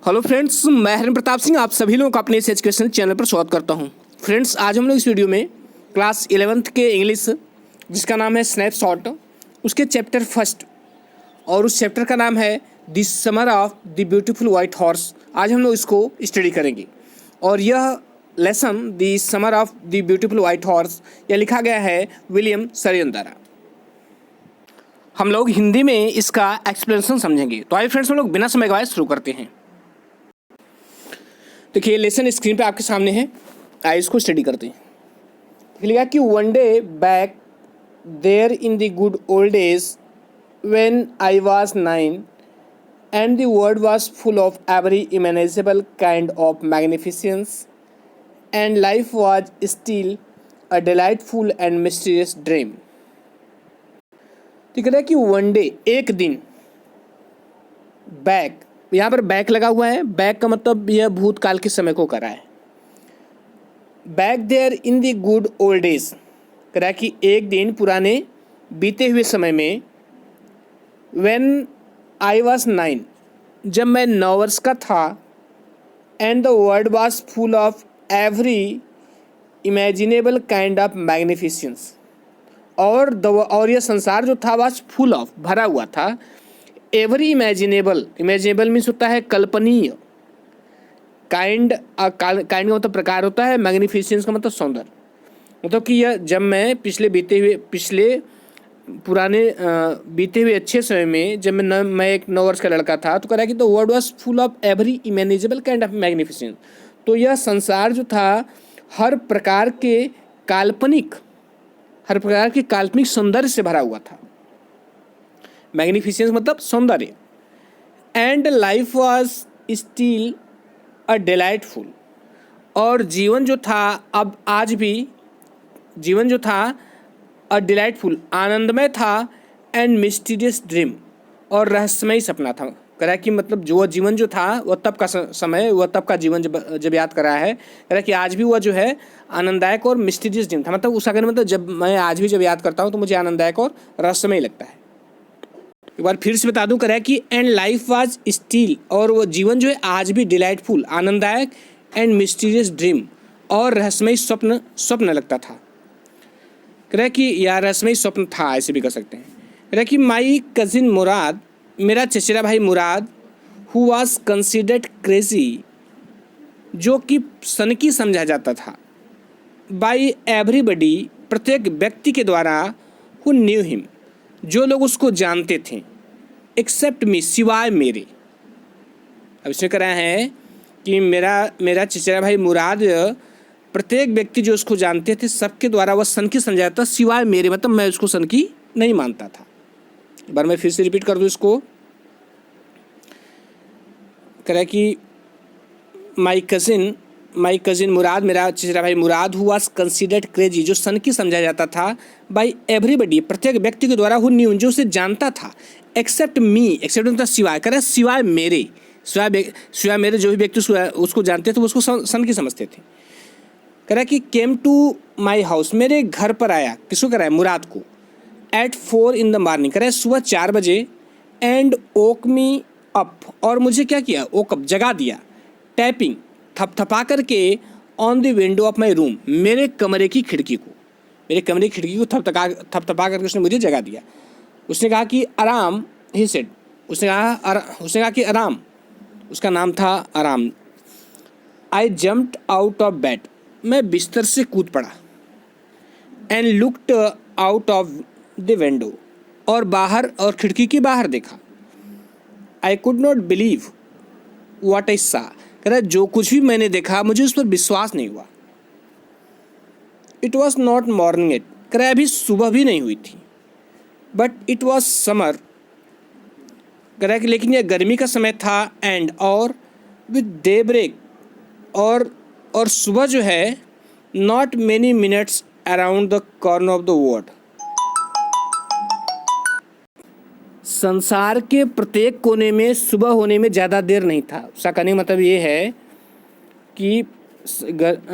Hello friends, मैं हरिन प्रताप सिंह आप सभी लोगों का अपने इस एजुकेशनल चैनल पर स्वागत करता हूं। फ्रेंड्स, आज हम लोग इस वीडियो में क्लास 11th के इंग्लिश जिसका नाम है स्नैपशॉट, उसके चैप्टर फर्स्ट और उस चैप्टर का नाम है the summer of the beautiful white horse. आज हम लोग इसको स्टडी करेंगे और यह lesson the summer of the beautiful white horse यह लिखा गया है विलियम सरियन द्वारा। हम लोग हिंदी में इसका एक्सप्लेनेशन समझेंगे। तो आइए फ्रेंड्स, हम लोग बिना समय गवाए शुरू करते हैं। देखिए, लेसन स्क्रीन पे आपके सामने है, आइए इसको स्टडी करते हैं। लिखा कि one day back there in the good old days when I was 9 and the world was full of every imaginable kind of magnificence and life was still a delightful and mysterious dream. ठीक है कि one day एक दिन, back यहाँ पर back लगा हुआ है। बैक का मतलब यह भूतकाल के समय को करा है। Back there in the good old days करा कि एक दिन पुराने बीते हुए समय में, व्हेन आई वाज 9 जब मैं 9 वर्ष का था, and the world was full of every imaginable kind of magnificence और यह संसार जो था वाज फुल ऑफ भरा हुआ था एवरी इमेजिनेबल मीन्स होता है कल्पनीय, काइंड का मतलब प्रकार होता है, मैग्निफिसेंस का मतलब सौंदर्य। मतलब कि यह जब मैं पिछले बीते हुए अच्छे समय में जब मैं एक 9 वर्ष का लड़का था, तो कह रहा है कि the world was full of every imaginable kind of magnificence. तो यह संसार जो था हर प्रकार के काल्पनिक सौंदर्य से भरा हुआ था। मैग्निफिसेंस मतलब सौंदर्य। And life was still a delightful, और जीवन जो था अ डिलाइटफुल आनंदमय था, एंड मिस्टीरियस ड्रीम और रहस्यमय सपना था। कह रहा है कि मतलब जो जीवन जो था वह तब का समय, वह तब का जीवन जब याद कर रहा है, कह रहा है कि आज भी वह जो है आनंददायक और मिस्टीरियस ड्रीम था। मतलब उसका कहने मतलब जब मैं आज भी जब याद करता हूँ तो मुझे आनंददायक और रहस्यमय लगता है। एक बार फिर से बता दूं, कह रहा है कि एंड लाइफ वाज स्टिल, और वो जीवन जो है आज भी डिलाइटफुल आनंददायक, एंड मिस्टीरियस ड्रीम और रहस्यमय स्वप्न लगता था। कह रहा है कि यार रहस्यमय स्वप्न था, ऐसे भी कर सकते हैं। कह रहा है कि माई कजिन मुराद, मेरा चचेरा भाई Mourad, who was considered crazy, जो कि सनकी समझा जाता था, बाई एवरीबडी, प्रत्येक व्यक्ति के द्वारा, हु न्यू हिम, जो लोग उसको जानते थे, एक्सेप्ट मी, सिवाय मेरे। अब इसमें कह रहा है कि मेरा चचेरा भाई मुराद, प्रत्येक व्यक्ति जो उसको जानते थे सबके द्वारा वह सनकी समझा जाता, सिवाय मेरे, मतलब मैं उसको सनकी नहीं मानता था। एक बार मैं फिर से रिपीट कर दूं इसको। कह रहा है कि माई कजिन मुराद, मेरा चचेरा भाई Mourad, who was considered crazy, जो सनकी समझा जाता था, बाई एवरीबडी, प्रत्येक व्यक्ति के द्वारा, हु न्यू, जो उसे जानता था, एक्सेप्ट मी, एक्सेप्ट मतलब सिवाय, कह रहा है सिवाय मेरे जो भी व्यक्ति उसको जानते थे वो उसको सनकी समझते थे। कह रहा है कि केम टू माई हाउस, मेरे घर पर आया, किसको कह रहा है, मुराद को, एट 4 in the morning, कह रहा है सुबह 4 बजे, एंड ओक मी अप, और मुझे क्या किया, ओक अप, जगा दिया, टैपिंग, थपथपा करके, on the window of my room, मेरे कमरे की खिड़की को थपथपा करके उसने मुझे जगा दिया। उसने कहा कि आराम, ही सेड, उसने कहा कि आराम, उसका नाम था आराम। आई जम्प्ड आउट ऑफ बेड, मैं बिस्तर से कूद पड़ा, and looked out of the window, और खिड़की के बाहर देखा। I could not believe what I सा, कह रहा है जो कुछ भी मैंने देखा मुझे उस पर विश्वास नहीं हुआ। It was not morning yet, कह रहा है अभी सुबह भी नहीं हुई थी, बट इट वॉज समर, कह रहा है कि लेकिन यह गर्मी का समय था, एंड और विद डे ब्रेक, और सुबह जो है, not many minutes around the corner of the world, संसार के प्रत्येक कोने में सुबह होने में ज़्यादा देर नहीं था। उसका कहने का मतलब ये है कि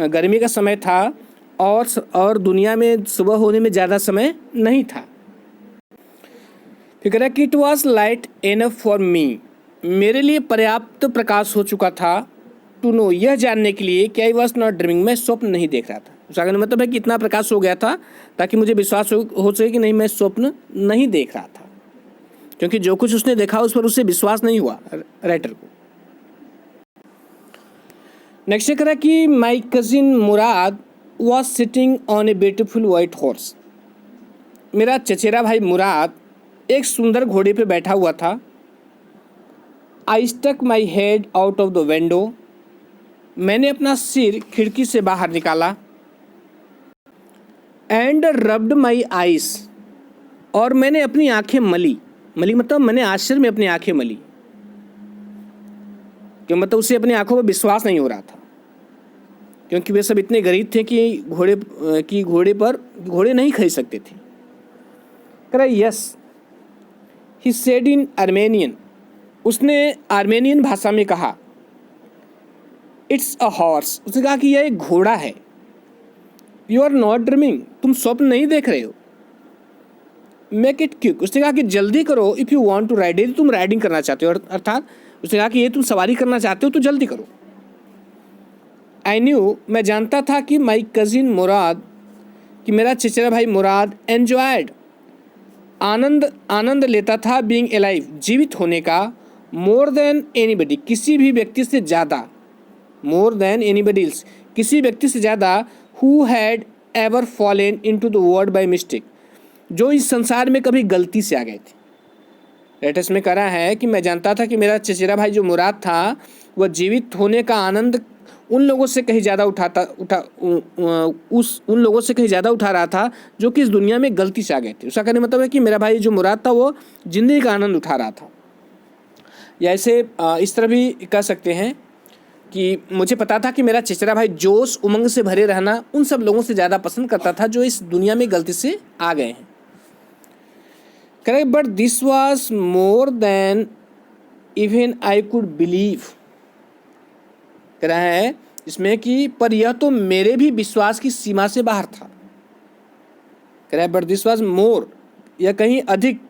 गर्मी का समय था और दुनिया में सुबह होने में ज़्यादा समय नहीं था। फिर कह रहा है कि it was light enough for me, मेरे लिए पर्याप्त प्रकाश हो चुका था टू नो, यह जानने के लिए कि आई वॉज नॉट ड्रीमिंग, मैं स्वप्न नहीं देख रहा था। उसका कहने मतलब है कि इतना प्रकाश हो गया था ताकि मुझे विश्वास हो सके कि नहीं, मैं स्वप्न नहीं देख रहा था, क्योंकि जो कुछ उसने देखा उस पर उसे विश्वास नहीं हुआ राइटर को। नेक्स्ट कह रहा कि माई cousin Murad was sitting on a beautiful white horse. मेरा चचेरा भाई मुराद एक सुंदर घोड़े पे बैठा हुआ था। I stuck my head out of the window, मैंने अपना सिर खिड़की से बाहर निकाला। एंड रब्ड माई आइस, और मैंने अपनी आंखें मली मतलब मैंने आश्चर्य में अपनी आंखें मली, क्यों मतलब उसे अपनी आंखों पर विश्वास नहीं हो रहा था, क्योंकि वे सब इतने गरीब थे कि घोड़े नहीं खरीद सकते थे। कह रहा yes, he said in Armenian, उसने आर्मेनियन भाषा में कहा। इट्स अ हॉर्स, उसने कहा कि यह एक घोड़ा है। यू आर नॉट ड्रीमिंग, तुम स्वप्न नहीं देख रहे हो। मेक इट क्विक, उसने कहा कि जल्दी करो। If you want to ride, यदि तुम राइडिंग करना चाहते हो, अर्थात उसने कहा कि ये तुम सवारी करना चाहते हो तो जल्दी करो। आई न्यू, मैं जानता था कि माई कजिन मुराद, कि मेरा चचेरा भाई मुराद एन्जॉयड, आनंद लेता था बीइंग एलाइव, जीवित होने का, मोर देन एनीबडी, किसी भी व्यक्ति से ज़्यादा, मोर देन एनीबडी एल्स, किसी व्यक्ति से ज़्यादा, who had ever fallen into the world by mistake, जो इस संसार में कभी गलती से आ गए थे। लेटेस्ट में करा है कि मैं जानता था कि मेरा चचेरा भाई जो मुराद था वह जीवित होने का आनंद उन लोगों से कहीं ज़्यादा उन लोगों से कहीं ज़्यादा उठा रहा था जो कि इस दुनिया में गलती से आ गए थे। उसका कहने मतलब है कि मेरा भाई जो मुराद था वो ज़िंदगी का आनंद उठा रहा था। या ऐसे इस तरह भी कह सकते हैं कि मुझे पता था कि मेरा चचेरा भाई जोश उमंग से भरे रहना उन सब लोगों से ज़्यादा पसंद करता था जो इस दुनिया में गलती से आ गए हैं। Correct, but this was more than even I could believe, कह रहा है इसमें कि पर यह तो मेरे भी विश्वास की सीमा से बाहर था। कह रहा है बट दिस वॉज मोर, यह कहीं अधिक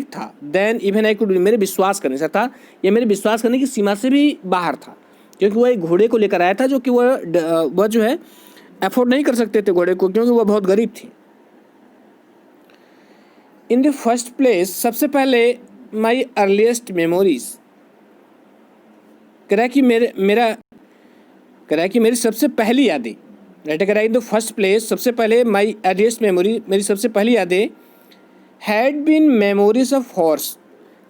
था, देन इवन आई कुड, मेरे विश्वास करने से था, यह मेरे विश्वास करने की सीमा से भी बाहर था, क्योंकि वह एक घोड़े को लेकर आया था जो कि वह जो है अफोर्ड नहीं कर सकते थे घोड़े को, क्योंकि वह बहुत गरीब थी। इन द फर्स्ट प्लेस, सबसे पहले माई अर्लीस्ट मेमोरीज, कह रहा है कि मेरी सबसे पहली यादें, राइट, कह रहा है इन द फर्स्ट प्लेस, सबसे पहले माई अर्लीस्ट मेमोरी, मेरी सबसे पहली यादें, had been memories of horse,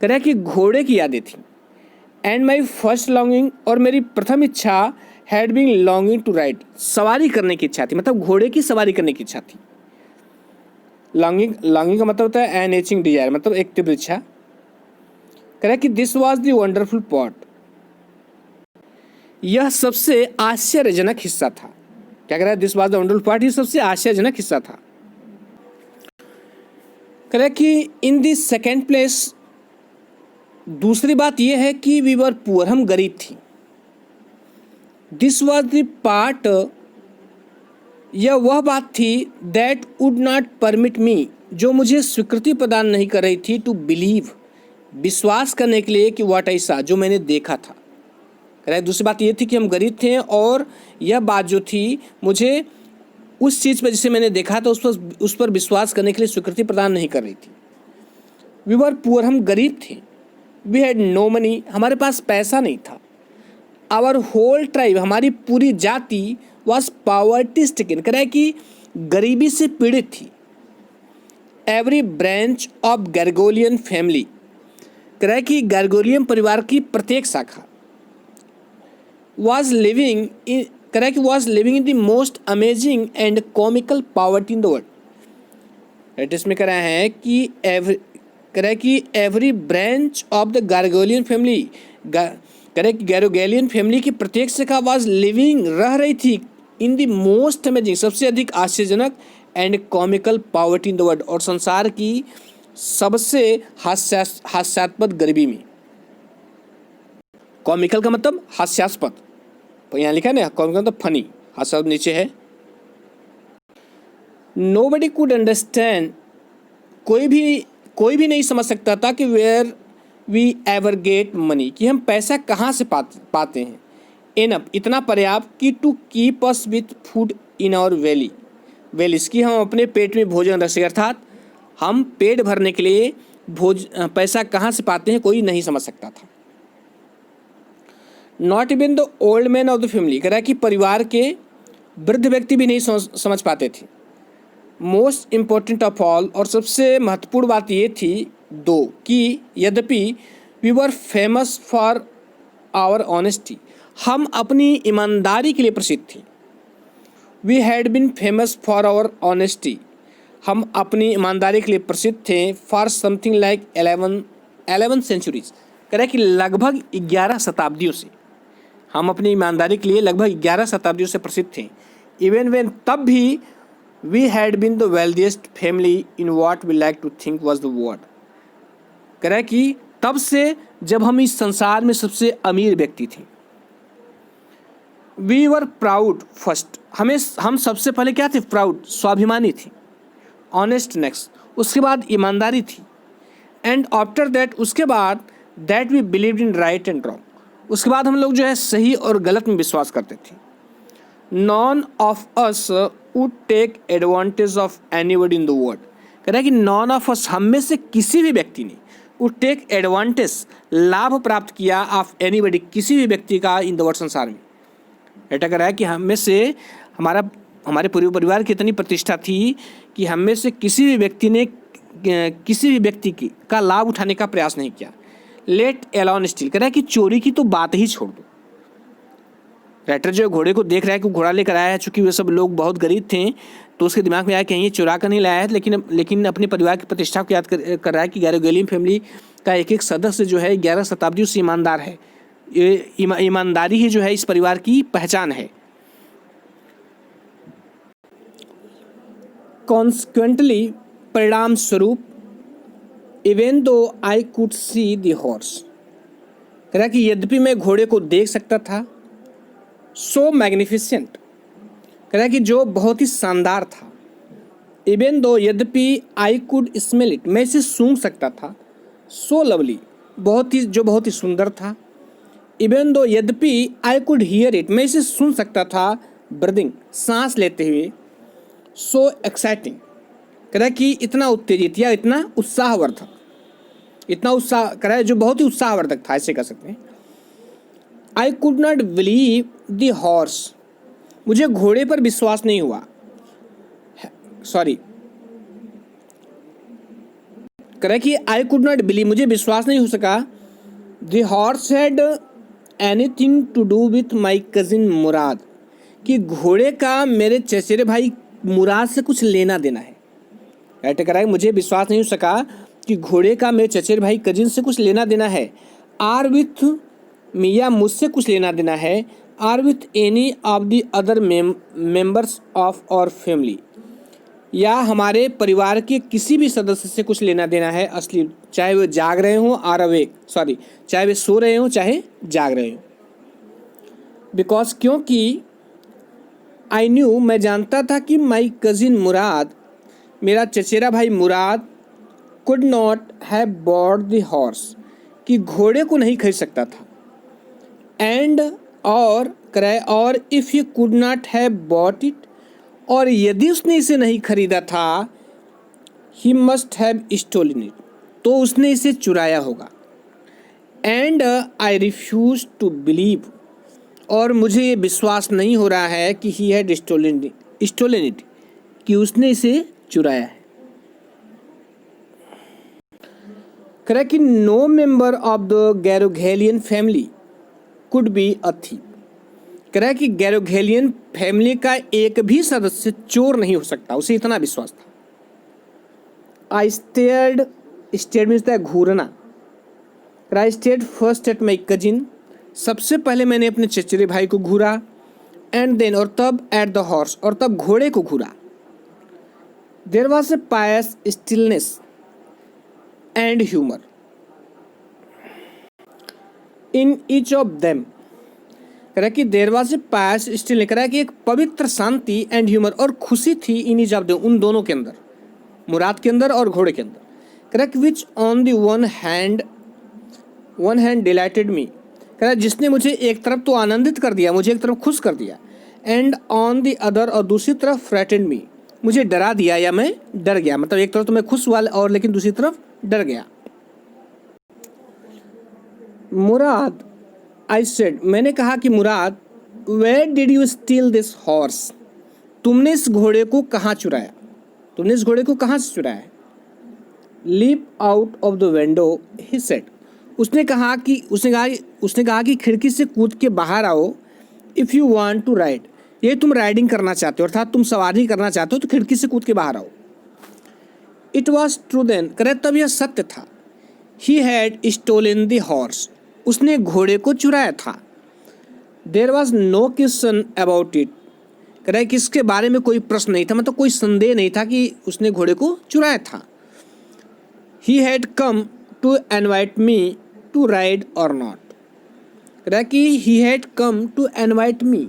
कह रहा है कि घोड़े की यादें थी। एंड माई फर्स्ट लॉन्गिंग, और मेरी प्रथम इच्छा, had been longing to ride, सवारी करने की इच्छा थी, मतलब घोड़े की सवारी करने की इच्छा थी। लॉन्गिंग का मतलब होता है एन एचिंग डिजायर, मतलब एक तीव्र इच्छा। कह रहा है कि this was the wonderful part, यह सबसे आश्चर्यजनक हिस्सा था। क्या कह रहा है, this was the wonderful part, यह सबसे आश्चर्यजनक हिस्सा था। कह रहा है कि इन द सेकेंड प्लेस, दूसरी बात यह है कि वी वर पुअर, हम गरीब थी। दिस वॉज द पार्ट, यह वह बात थी, that would not permit me, जो मुझे स्वीकृति प्रदान नहीं कर रही थी, टू बिलीव, विश्वास करने के लिए कि व्हाट आई सा, जो मैंने देखा था। कह रहा है दूसरी बात यह थी कि हम गरीब थे और यह बात जो थी मुझे उस चीज़ पर जिसे मैंने देखा था उस पर विश्वास करने के लिए स्वीकृति प्रदान नहीं कर रही थी। वी वर पुअर, हम गरीब थे। वी हैड नो मनी, हमारे पास पैसा नहीं था। आवर होल ट्राइब, हमारी पूरी जाति, वॉज पॉवर्टी स्टिकन, कह रहा है कि गरीबी से पीड़ित थी। एवरी ब्रांच ऑफ गैरगोलियन फैमिली, कह रहा है कि गैरगोलियन परिवार की प्रत्येक शाखा, वॉज लिविंग इन, कह रहा है कि was living in the most amazing and comical poverty in the world. इसमें कह रहा है कि कह रहा है कि every branch of the Garoghlanian family, कह रहा है कि गैरगोलियन फैमिली की प्रत्येक शाखा वॉज लिविंग, रह रही थी, इन द मोस्ट अमेजिंग, सबसे अधिक आश्चर्यजनक, and comical poverty in the world, और संसार की सबसे हास्यास्पद गरीबी में। कॉमिकल का मतलब हास्यास्पद, तो यहाँ लिखा है ना, कॉमिकल मतलब फनी, हास्यास्पद नीचे है। नोबडी कुड अंडरस्टैंड, कोई भी नहीं समझ सकता था कि where we ever get money, कि हम पैसा कहाँ से पाते हैं। एनफ, इतना पर्याप्त कि to keep us with food in our bellies, कि हम अपने पेट में भोजन रख सकें, अर्थात हम पेट भरने के लिए पैसा कहाँ से पाते हैं कोई नहीं समझ सकता था। Not even the old man of the family, कह रहा है कि परिवार के वृद्ध व्यक्ति भी नहीं समझ पाते थे। मोस्ट इम्पोर्टेंट ऑफ ऑल, और सबसे महत्वपूर्ण बात ये थी दो, कि यद्यपि we were famous for our honesty, हम अपनी ईमानदारी के लिए प्रसिद्ध थे। We had been famous for our honesty, हम अपनी ईमानदारी के लिए प्रसिद्ध थे। फॉर समथिंग लाइक 11 सेंचुरीज, कह रहा है कि लगभग 11 शताब्दियों से हम अपनी ईमानदारी के लिए लगभग 11 शताब्दियों से प्रसिद्ध थे। इवन वेन, तब भी we had been the wealthiest family in what we like to think was the world, कह रहा है कि तब से जब हम इस संसार में सबसे अमीर व्यक्ति थे। वी वर प्राउड फर्स्ट, हम सबसे पहले क्या थे, प्राउड, स्वाभिमानी थे। ऑनेस्ट नेक्स्ट, उसके बाद ईमानदारी थी। एंड आफ्टर दैट, उसके बाद that we believed in right and wrong, उसके बाद हम लोग जो है सही और गलत में विश्वास करते थे। None of us would take advantage of anybody in the world, कह रहा है कि नॉन ऑफ अस, हम में से किसी भी व्यक्ति ने वुड टेक एडवांटेज, लाभ प्राप्त किया, ऑफ एनीबडी, किसी भी व्यक्ति का इन द वर्ल्ड, संसार में। ऐसा कह रहा है कि हम में से हमारे पूरे परिवार की इतनी प्रतिष्ठा थी कि हम में से किसी भी व्यक्ति ने किसी भी व्यक्ति का लाभ उठाने का प्रयास नहीं किया। लेट एलोन स्टील, कह रहा है कि चोरी की तो बात ही छोड़ दो। राइटर जो घोड़े को देख रहा है कि घोड़ा लेकर आया है, चूंकि वे सब लोग बहुत गरीब थे, तो उसके दिमाग में आया कहीं ये चुरा कर नहीं लाया है, लेकिन अपने परिवार की प्रतिष्ठा को याद कर रहा है कि गैरोगेलियन फैमिली का एक एक सदस्य जो है 11 शताब्दियों से ईमानदार है। ईमानदारी ही जो है इस परिवार की पहचान है। कॉन्सिक्वेंटली, परिणाम स्वरूप, even though I could see the horse, कह रहा कि यद्यपि मैं घोड़े को देख सकता था, सो मैग्निफिसेंट, कह रहा कि जो बहुत ही शानदार था। इवन दो, यद्यपि, आई कुड स्मेल इट, मैं इसे सूंघ सकता था। सो लवली, बहुत ही सुंदर था। इवन दो, यद्यपि, आई कुड हियर इट, मैं इसे सुन सकता था। ब्रीदिंग, सांस लेते हुए। सो एक्साइटिंग, कह रहा है कि इतना उत्तेजित या इतना उत्साहवर्धक, कह रहा है जो बहुत ही उत्साहवर्धक था, ऐसे कह सकते हैं। I could not believe the horse, मुझे घोड़े पर विश्वास नहीं हुआ। सॉरी, कह रहा है कि आई कुड नॉट बिलीव, मुझे विश्वास नहीं हो सका। The horse had anything to do with my cousin Mourad, कि घोड़े का मेरे चचेरे भाई मुराद से कुछ लेना देना है। राइट कह रहा है मुझे विश्वास नहीं हो सका कि घोड़े का मेरे चचेरे भाई कजिन से कुछ लेना देना है। आर विथ मिया, मुझसे कुछ लेना देना है। Or with any of the other members of our family, या हमारे परिवार के किसी भी सदस्य से कुछ लेना देना है। असली, चाहे वे जाग रहे हों आर अवेक, सॉरी, चाहे वे सो रहे हों चाहे जाग रहे हों। बिकॉज, क्योंकि आई न्यू, मैं जानता था कि माई कजिन मुराद, मेरा चचेरा भाई Mourad, could not have bought the horse, कि घोड़े को नहीं खरीद सकता था। एंड, और कराए, और if you could not have bought it, और यदि उसने इसे नहीं खरीदा था, he must have stolen it, तो उसने इसे चुराया होगा। And I refuse to believe, और मुझे ये विश्वास नहीं हो रहा है कि ही हैड स्टोलन इट, कि उसने इसे चुराया है। कह रहा है कि no member of the Garoghlanian family could be a thief, कह रहा है कि गैरोगेलियन फैमिली का एक भी सदस्य चोर नहीं हो सकता, उसे इतना विश्वास था। आई स्टेयर्ड मीन्स है घूरना। I stared first at my cousin, सबसे पहले मैंने अपने चचेरे भाई को घूरा। एंड देन, और तब एट द हॉर्स, और तब घोड़े को घूरा। There was a pious stillness and humour in each of them, कह रहा कि there was a pious stillness, कह रहा कि एक पवित्र शांति एंड ह्यूमर, और खुशी थी इन ईच ऑफ देम, उन दोनों के अंदर, मुराद के अंदर और घोड़े के अंदर। कह रहा कि which on the one hand one hand delighted me, कह रहा है जिसने मुझे एक तरफ तो आनंदित कर दिया, मुझे एक तरफ खुश कर दिया, एंड ऑन द अदर, और दूसरी तरफ फ्रेटेंड मी, मुझे डरा दिया या मैं डर गया। मतलब एक तरफ तो मैं खुश हुआ और लेकिन दूसरी तरफ डर गया। मुराद, आई सेड, मैंने कहा कि Mourad, where did you steal this horse, तुमने इस घोड़े को कहाँ चुराया, तुमने इस घोड़े को कहाँ से चुराया। Leap out of the window, he said, उसने कहा कि खिड़की से कूद के बाहर आओ। If you want to ride, ये तुम राइडिंग करना चाहते हो, अर्थात तुम सवारी करना चाहते हो तो खिड़की से कूद के बाहर आओ। इट वॉज ट्रू देन, करे तब यह सत्य था। He had stolen the horse, उसने घोड़े को चुराया था। There was no question about it, करे कि इसके बारे में कोई प्रश्न नहीं था, मतलब कोई संदेह नहीं था कि उसने घोड़े को चुराया था। He had come to invite me to ride or not, करे कि he had come to invite me,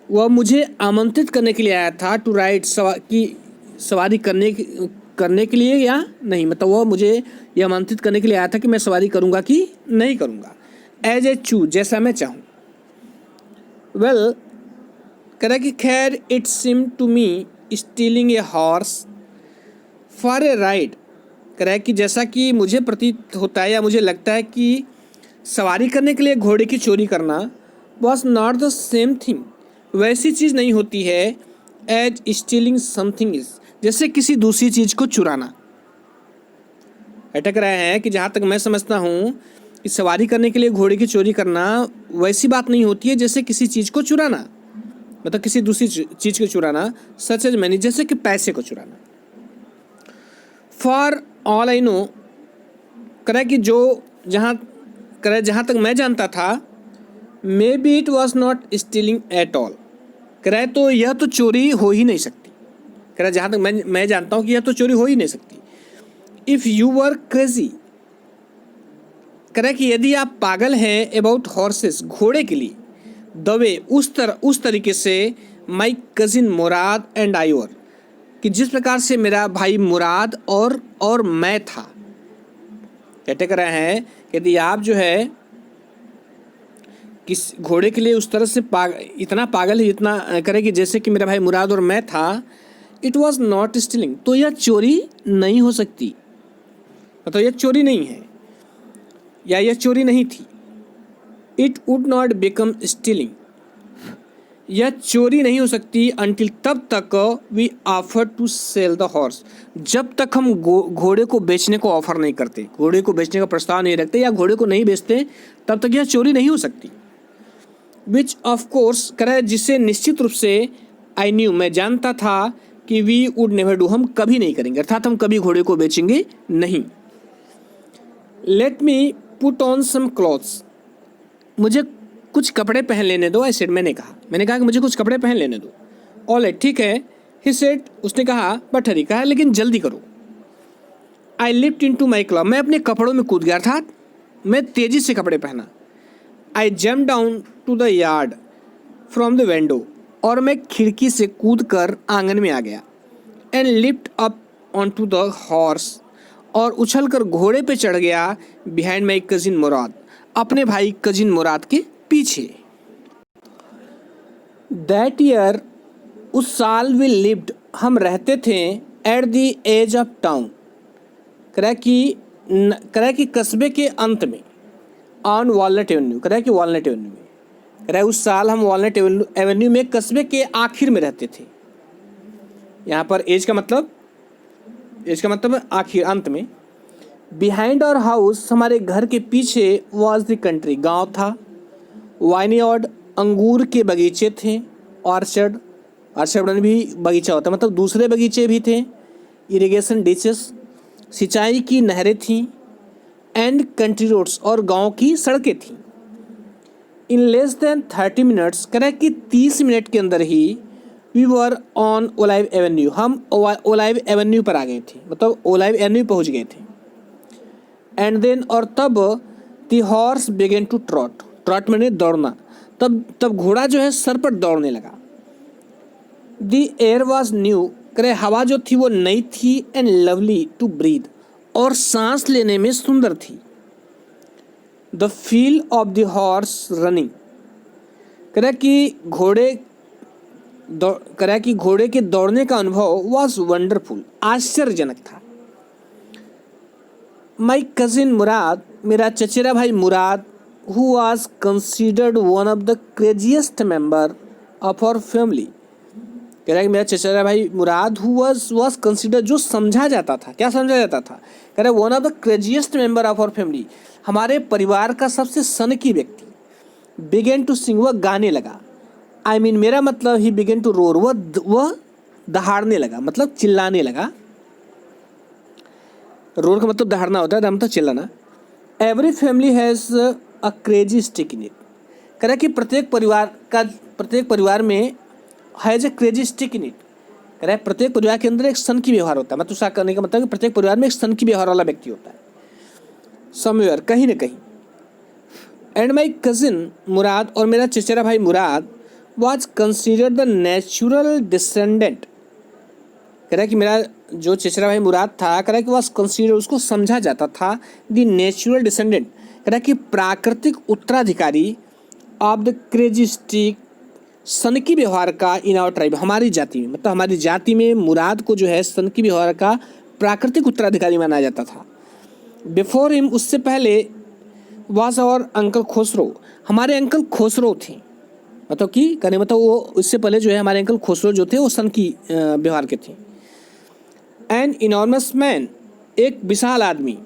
वह मुझे आमंत्रित करने के लिए आया था, टू राइड, सवारी करने के लिए या नहीं, मतलब वह मुझे यह आमंत्रित करने के लिए आया था कि मैं सवारी करूंगा कि नहीं करूंगा। एज ए चू, जैसा मैं चाहूँ। वेल, कह रहा कि खैर, it seem to me stealing a horse for a ride, कह रहा है कि जैसा कि मुझे प्रतीत होता है या मुझे लगता है कि सवारी करने के लिए घोड़े की चोरी करना was not the same thing, वैसी चीज़ नहीं होती है एज स्टीलिंग समथिंग इज, जैसे किसी दूसरी चीज़ को चुराना। अटक रहे हैं कि जहाँ तक मैं समझता हूँ कि सवारी करने के लिए घोड़े की चोरी करना वैसी बात नहीं होती है जैसे किसी चीज़ को चुराना, मतलब किसी दूसरी चीज़ को चुराना, सच एज मनी, जैसे कि पैसे को चुराना। फॉर ऑल आई नो, करे कि जहाँ तक मैं जानता था, may be it was not stealing at all, करे तो यह तो चोरी हो ही नहीं सकती, करे जहाँ तक मैं जानता हूँ कि यह तो चोरी हो ही नहीं सकती। इफ़ यू वर क्रेजी, करे कि यदि आप पागल हैं अबाउट हॉर्सेस, घोड़े के लिए, द वे, उस तरीके से, माई कजिन मुराद एंड आई वर, कि जिस प्रकार से मेरा भाई मुराद और मैं था। कहते कर रहे हैं कि यदि आप जो है किस घोड़े के लिए उस तरह से इतना पागल है, इतना करे कि जैसे कि मेरा भाई मुराद और मैं था, इट वॉज नॉट स्टीलिंग, तो यह चोरी नहीं हो सकती, मतलब यह चोरी नहीं है या यह चोरी नहीं थी। It would not become stealing, यह चोरी नहीं हो सकती अंटिल, तब तक we offer to sell the horse, जब तक हम घोड़े को बेचने को ऑफर नहीं करते, घोड़े को बेचने का प्रस्ताव नहीं रखते या घोड़े को नहीं बेचते, तब तक यह चोरी नहीं हो सकती। विच ऑफ कोर्स, करे जिसे निश्चित रूप से, आई न्यू, मैं जानता था कि वी वुड नेवर डू, हम कभी नहीं करेंगे, अर्थात हम कभी घोड़े को बेचेंगे नहीं। Let me put on some clothes, मुझे कुछ कपड़े पहन लेने दो। आई सेड, मैंने कहा कि मुझे कुछ कपड़े पहन लेने दो। ऑल राइट, ठीक है। ही सेड, उसने कहा, बट हरी, कहा लेकिन जल्दी करो। I lift into my cloth, मैं अपने कपड़ों में कूद गया, अर्थात मैं तेजी से कपड़े पहना। I jump down to the yard from the window, और मैं खिड़की से कूद कर आंगन में आ गया। And lift up on to the horse, और उछल कर घोड़े पे चढ़ गया। बिहाइंड माई कजिन मुराद, अपने भाई कजिन मुराद के पीछे। दैट ईयर, उस साल, वी लिव्ड, हम रहते थे, at the edge of town, करा कि कस्बे के अंत में, ऑन वॉलनट एवेन्यू, करा कि वॉलनट एवेन्यू में, करा उस साल हम वॉलनट एवेन्यू में कस्बे के आखिर में रहते थे। यहाँ पर एज का मतलब आखिर, अंत में। बिहाइंड आवर हाउस, हमारे घर के पीछे, वॉज द कंट्री, गांव था। वाइनयार्ड, अंगूर के बगीचे थे। ऑर्चर्ड में भी बगीचा होता है, मतलब दूसरे बगीचे भी थे। इरिगेशन डिचेस, सिंचाई की नहरें थीं। एंड कंट्री रोड्स, और गांव की सड़कें थीं। इन लेस देन 30 मिनट्स, करें कि 30 मिनट के अंदर ही, वी वर ऑन ओलाइव एवेन्यू, हम ओलाइव एवेन्यू पर आ गए थे, मतलब ओलाइव एवेन्यू पहुंच गए थे। एंड देन, और तब, the horse began to trot मैंने दौड़ना, तब घोड़ा जो है सर पर दौड़ने लगा। द एयर वॉज न्यू, करे हवा जो थी वो नई थी। एंड लवली टू ब्रीथ, और सांस लेने में सुंदर थी। The feel of the horse running, कह रहा है कि घोड़े के दौड़ने का अनुभव वॉज वंडरफुल, आश्चर्यजनक था। माई कजिन मुराद, मेरा चचेरा भाई Mourad, who was considered one of the craziest member of our family, कह रहा है कि मेरा चचेरा भाई मुराद हु वॉज कंसिडर्ड, जो समझा जाता था, क्या समझा जाता था, कह रहा है one of the craziest member of our family, हमारे परिवार का सबसे सनकी व्यक्ति, बिगेन टू सिंग, वह गाने लगा, आई मीन मेरा मतलब ही बिगेन टू रोर, वह दहाड़ने लगा, मतलब चिल्लाने लगा। रोर का मतलब दहाड़ना होता है, मतलब चिल्लाना। Every family has a crazy stick in it, कह रहा है कि प्रत्येक परिवार में has a crazy stick in it, कह रहा है प्रत्येक परिवार के अंदर एक सनकी व्यवहार होता है, मतलब उसका करने का मतलब कि प्रत्येक परिवार में एक सनकी व्यवहार वाला व्यक्ति होता है, समवेयर, कहीं न कहीं। एंड माई कजिन मुराद, और मेरा चचेरा भाई Mourad, was considered the natural descendant, कह रहा है कि मेरा जो चचेरा भाई मुराद था, कह रहा है कि वॉज कंसिडर, उसको समझा जाता था द नेचुरल डिसेंडेंट, कह रहा है कि प्राकृतिक उत्तराधिकारी ऑफ द क्रेजी स्टिक, सनकी व्यवहार का, इन आवर ट्राइब, हमारी जाति में, मतलब हमारी जाति में मुराद को जो है सनकी व्यवहार का प्राकृतिक उत्तराधिकारी माना जाता था। बिफोर हिम, उससे पहले, वाज आवर अंकल खुसरो, हमारे अंकल खुसरो थे, मतलब कि कहने मतलब वो इससे पहले जो है हमारे अंकल खुसरो जो थे वो सनकी व्यवहार के थे। एन इनॉर्मस मैन, एक विशाल आदमी,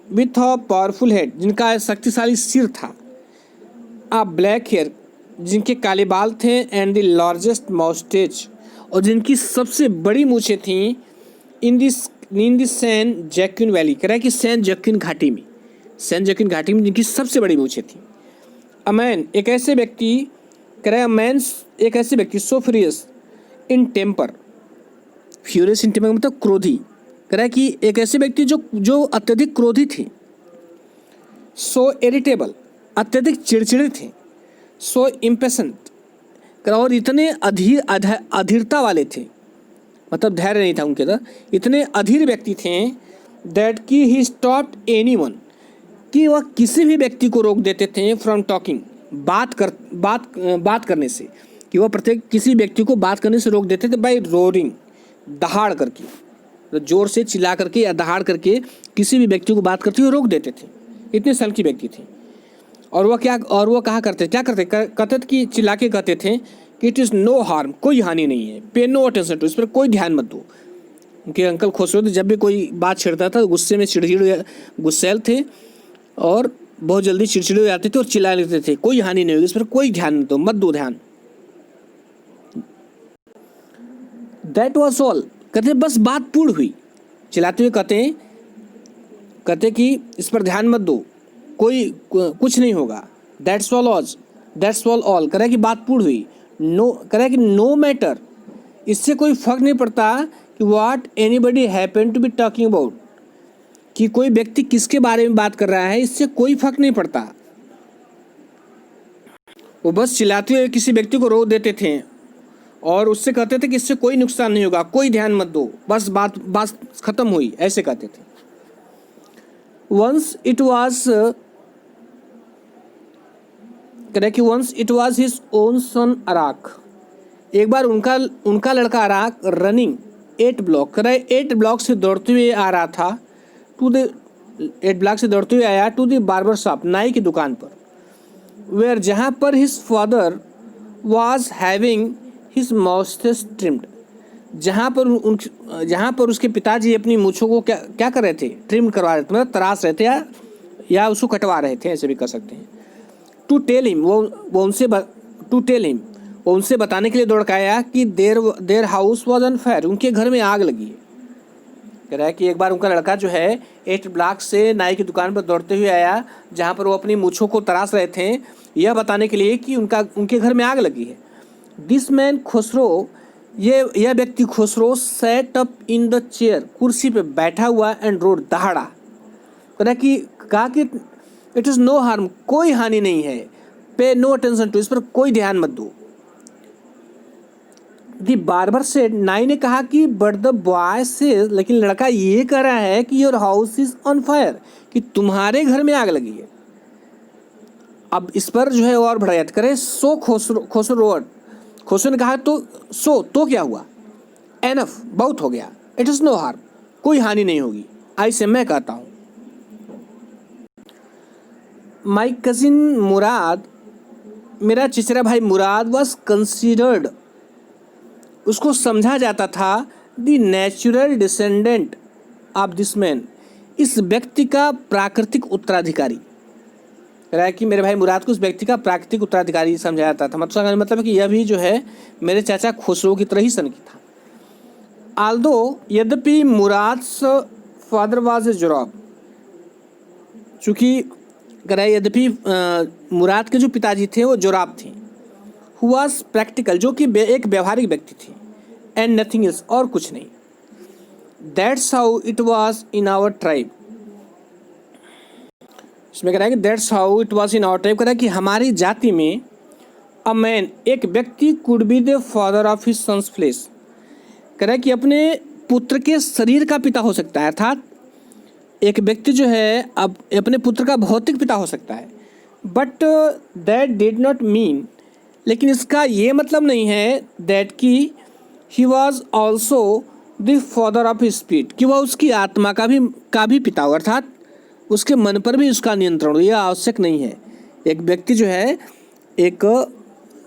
विथ अ पावरफुल हेड, जिनका शक्तिशाली सिर था, आ ब्लैक हेयर, जिनके काले बाल थे, एंड द लार्जेस्ट माउस्टेच, और जिनकी सबसे बड़ी मूछें थीं, इन द सैन जैक्विन वैली, कह रहा है कि सैन जैक्विन घाटी में जिनकी सबसे बड़ी मूछें थीं। अमैन, एक ऐसे व्यक्ति, कह रहा है अमैन, एक ऐसे व्यक्ति, so furious in temper, furious in temper मतलब क्रोधी, कह रहा है कि एक ऐसे व्यक्ति जो अत्यधिक क्रोधी थे, सो इरिटेबल, अत्यधिक चिड़चिड़े थे, सो इम्पेशेंट, और इतने अधीरता वाले थे, मतलब धैर्य नहीं था उनके अंदर, इतने अधीर व्यक्ति थे, दैट कि ही स्टॉप्ड एनीवन, कि वह किसी भी व्यक्ति को रोक देते थे, फ्रॉम टॉकिंग, बात करने से, कि वह किसी व्यक्ति को बात करने से रोक देते थे, बाय रोरिंग, दहाड़ करके, तो जोर से चिल्ला करके या दहाड़ करके किसी भी व्यक्ति को बात करते हुए रोक देते थे, इतने सनकी व्यक्ति थे। और वह कहते थे कि चिल्ला के कहते थे कि इट इज़ नो हार्म, कोई हानि नहीं है, पे नो अटेंशन टू, इस पर कोई ध्यान मत दो। उनके अंकल खुसरो थे, जब भी कोई बात छेड़ता था गुस्से में गुस्सैल थे और बहुत जल्दी चिड़चिड़े हो जाते थे और चिल्ला लेते थे, कोई हानि नहीं होगी, इस पर कोई ध्यान मत दो ध्यान। दैट वॉज ऑल, कहते बस बात पूर्ण हुई, चिल्लाते हुए कहते कि इस पर ध्यान मत दो, कुछ नहीं होगा। दैट्स ऑल ऑल, कह रहा है कि बात पूर्ण हुई। नो, कह रहा है कि नो मैटर, इससे कोई फर्क नहीं पड़ता कि what anybody happen to be talking about, कि कोई व्यक्ति किसके बारे में बात कर रहा है, इससे कोई फर्क नहीं पड़ता। वो बस चिल्लाते हुए किसी व्यक्ति को रोक देते थे और उससे कहते थे कि इससे कोई नुकसान नहीं होगा, कोई ध्यान मत दो, बस बात खत्म हुई, ऐसे कहते थे। Once it was his own son Arak, एक बार उनका लड़का अराक रनिंग 8 ब्लॉक, कह रहा है 8 ब्लॉक से दौड़ते हुए आ रहा था, 8 ब्लॉक से दौड़ते हुए आया टू द बार्बर शॉप, नाई की दुकान पर, वेयर, जहाँ पर his father was having his moustache trimmed, जहाँ पर उसके पिताजी अपनी मूछों को क्या कर रहे थे, ट्रिम करवा रहे थे, मतलब तराश रहे थे या उसको कटवा रहे थे, ऐसे भी कर सकते हैं। टू टेल हिम, वो उनसे बताने के लिए दौड़ के आया कि their house was on fire, उनके घर में आग लगी है। कह रहा है कि एक बार उनका लड़का जो है 8 ब्लॉक से नाई की दुकान पर दौड़ते हुए आया, जहाँ पर वो अपनी मूछों को तराश रहे थे, यह बताने के लिए कि उनके घर में आग लगी है। दिस मैन खुसरो, यह व्यक्ति Khusro, set up in the chair, कुर्सी पे बैठा हुआ, एंड रोड, दहाड़ा, कहा कि इट इज़ नो हार्म, कोई हानि नहीं है, पे नो अटेंशन टू, इस पर कोई ध्यान मत दो। दी बार्बर सेड, नाई ने कहा कि बट द बॉय से, लेकिन लड़का ये कह रहा है कि your house is on fire, कि तुम्हारे घर में आग लगी है। अब इस पर जो है और बढ़ाया करें, सो खुसरो ने कहा तो सो तो क्या हुआ, एनफ बहुत हो गया, इट इज़ नो हार्म कोई हानि नहीं होगी, आई से मैं कहता हूँ। माई कजिन मुराद, मेरा चचेरा भाई मुराद वॉज कंसिडर्ड, उसको समझा जाता था the natural descendant of this man, इस व्यक्ति का प्राकृतिक उत्तराधिकारी। कह रहा है कि मेरे भाई मुराद को उस व्यक्ति का प्राकृतिक उत्तराधिकारी समझा जाता था। मतलब है कि यह भी जो है मेरे चाचा खुसरो की तरह ही सन की था। आल्दो यद्यपि मुराद्स फादर वाज ए जोराब, चूँकि कह रहा है यद्यपि मुराद के जो पिताजी थे वो जोराब थे, हु वाज प्रैक्टिकल, जो कि एक व्यवहारिक व्यक्ति थे, एंड नथिंग एल्स, और कुछ नहीं। That's how it was in our tribe, इसमें कह रहा है कि that's how it was in our tribe, कह रहा है कि हमारी जाति में अ मैन, एक व्यक्ति, could be the father of his sons flesh, कह रहा है कि अपने पुत्र के शरीर का पिता हो सकता है, अर्थात एक व्यक्ति जो है अब अपने पुत्र का भौतिक पिता हो सकता है। But that did not mean, लेकिन इसका ये मतलब नहीं है दैट कि he was also the father of his spirit, कि वह उसकी आत्मा का भी पिता हो, अर्थात उसके मन पर भी उसका नियंत्रण हो। यह आवश्यक नहीं है। एक व्यक्ति जो है एक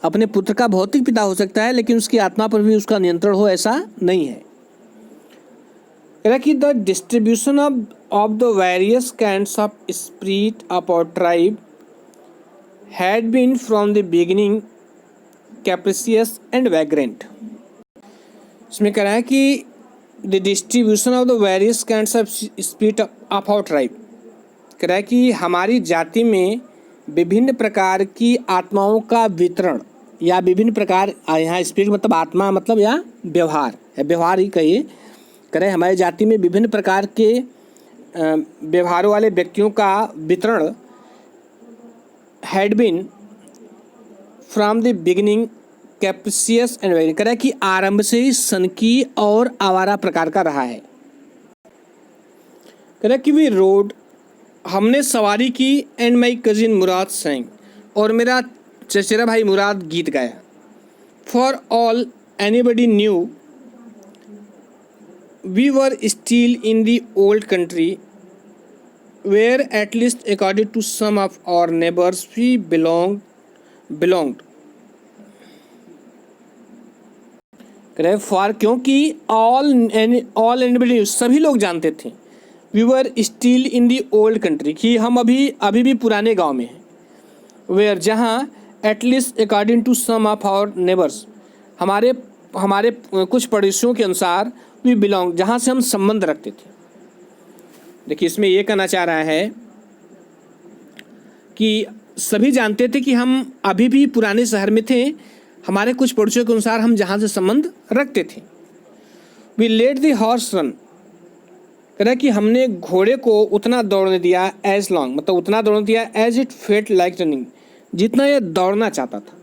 अपने पुत्र का भौतिक पिता हो सकता है, लेकिन उसकी आत्मा पर भी उसका नियंत्रण हो, ऐसा नहीं है। कि the distribution of the various kinds of spirit of our tribe had been from the beginning capricious and vagrant. इसमें कह रहा है कि the distribution of the various kinds of spirit of our tribe, कह रहा है कि हमारी जाति में विभिन्न प्रकार की आत्माओं का वितरण, या विभिन्न प्रकार, यहाँ स्पिरिट मतलब आत्मा मतलब या व्यवहार है, व्यवहार ही कहिए, कह रहे हमारी जाति में विभिन्न प्रकार के व्यवहारों वाले व्यक्तियों का वितरण had been from the beginning capricious and very, कह रहा है कि आरंभ से ही सनकी और आवारा प्रकार का रहा है। कह रहा है कि वी रोड, हमने सवारी की, एंड माई कजिन मुराद सेंग, और मेरा चचेरा भाई मुराद गीत गाया। For all anybody knew we were still in the old country where at least according to some of our neighbours we belonged. करें फॉर, क्योंकि ऑल एनीबडी, सभी लोग जानते थे, we were still in the old country, कि हम अभी भी पुराने गांव में हैं, वेयर, जहाँ at least according to some of our neighbours, हमारे कुछ पड़ोसियों के अनुसार, वी बिलोंग, जहाँ से हम संबंध रखते थे। देखिए इसमें ये कहना चाह रहा है कि सभी जानते थे कि हम अभी भी पुराने शहर में थे, हमारे कुछ पड़ोसियों के अनुसार हम जहाँ से संबंध रखते थे। We let the horse run, कह रहा है कि हमने घोड़े को उतना दौड़ने दिया, एज लॉन्ग मतलब उतना दौड़ने दिया, as it felt like running, जितना यह दौड़ना चाहता था।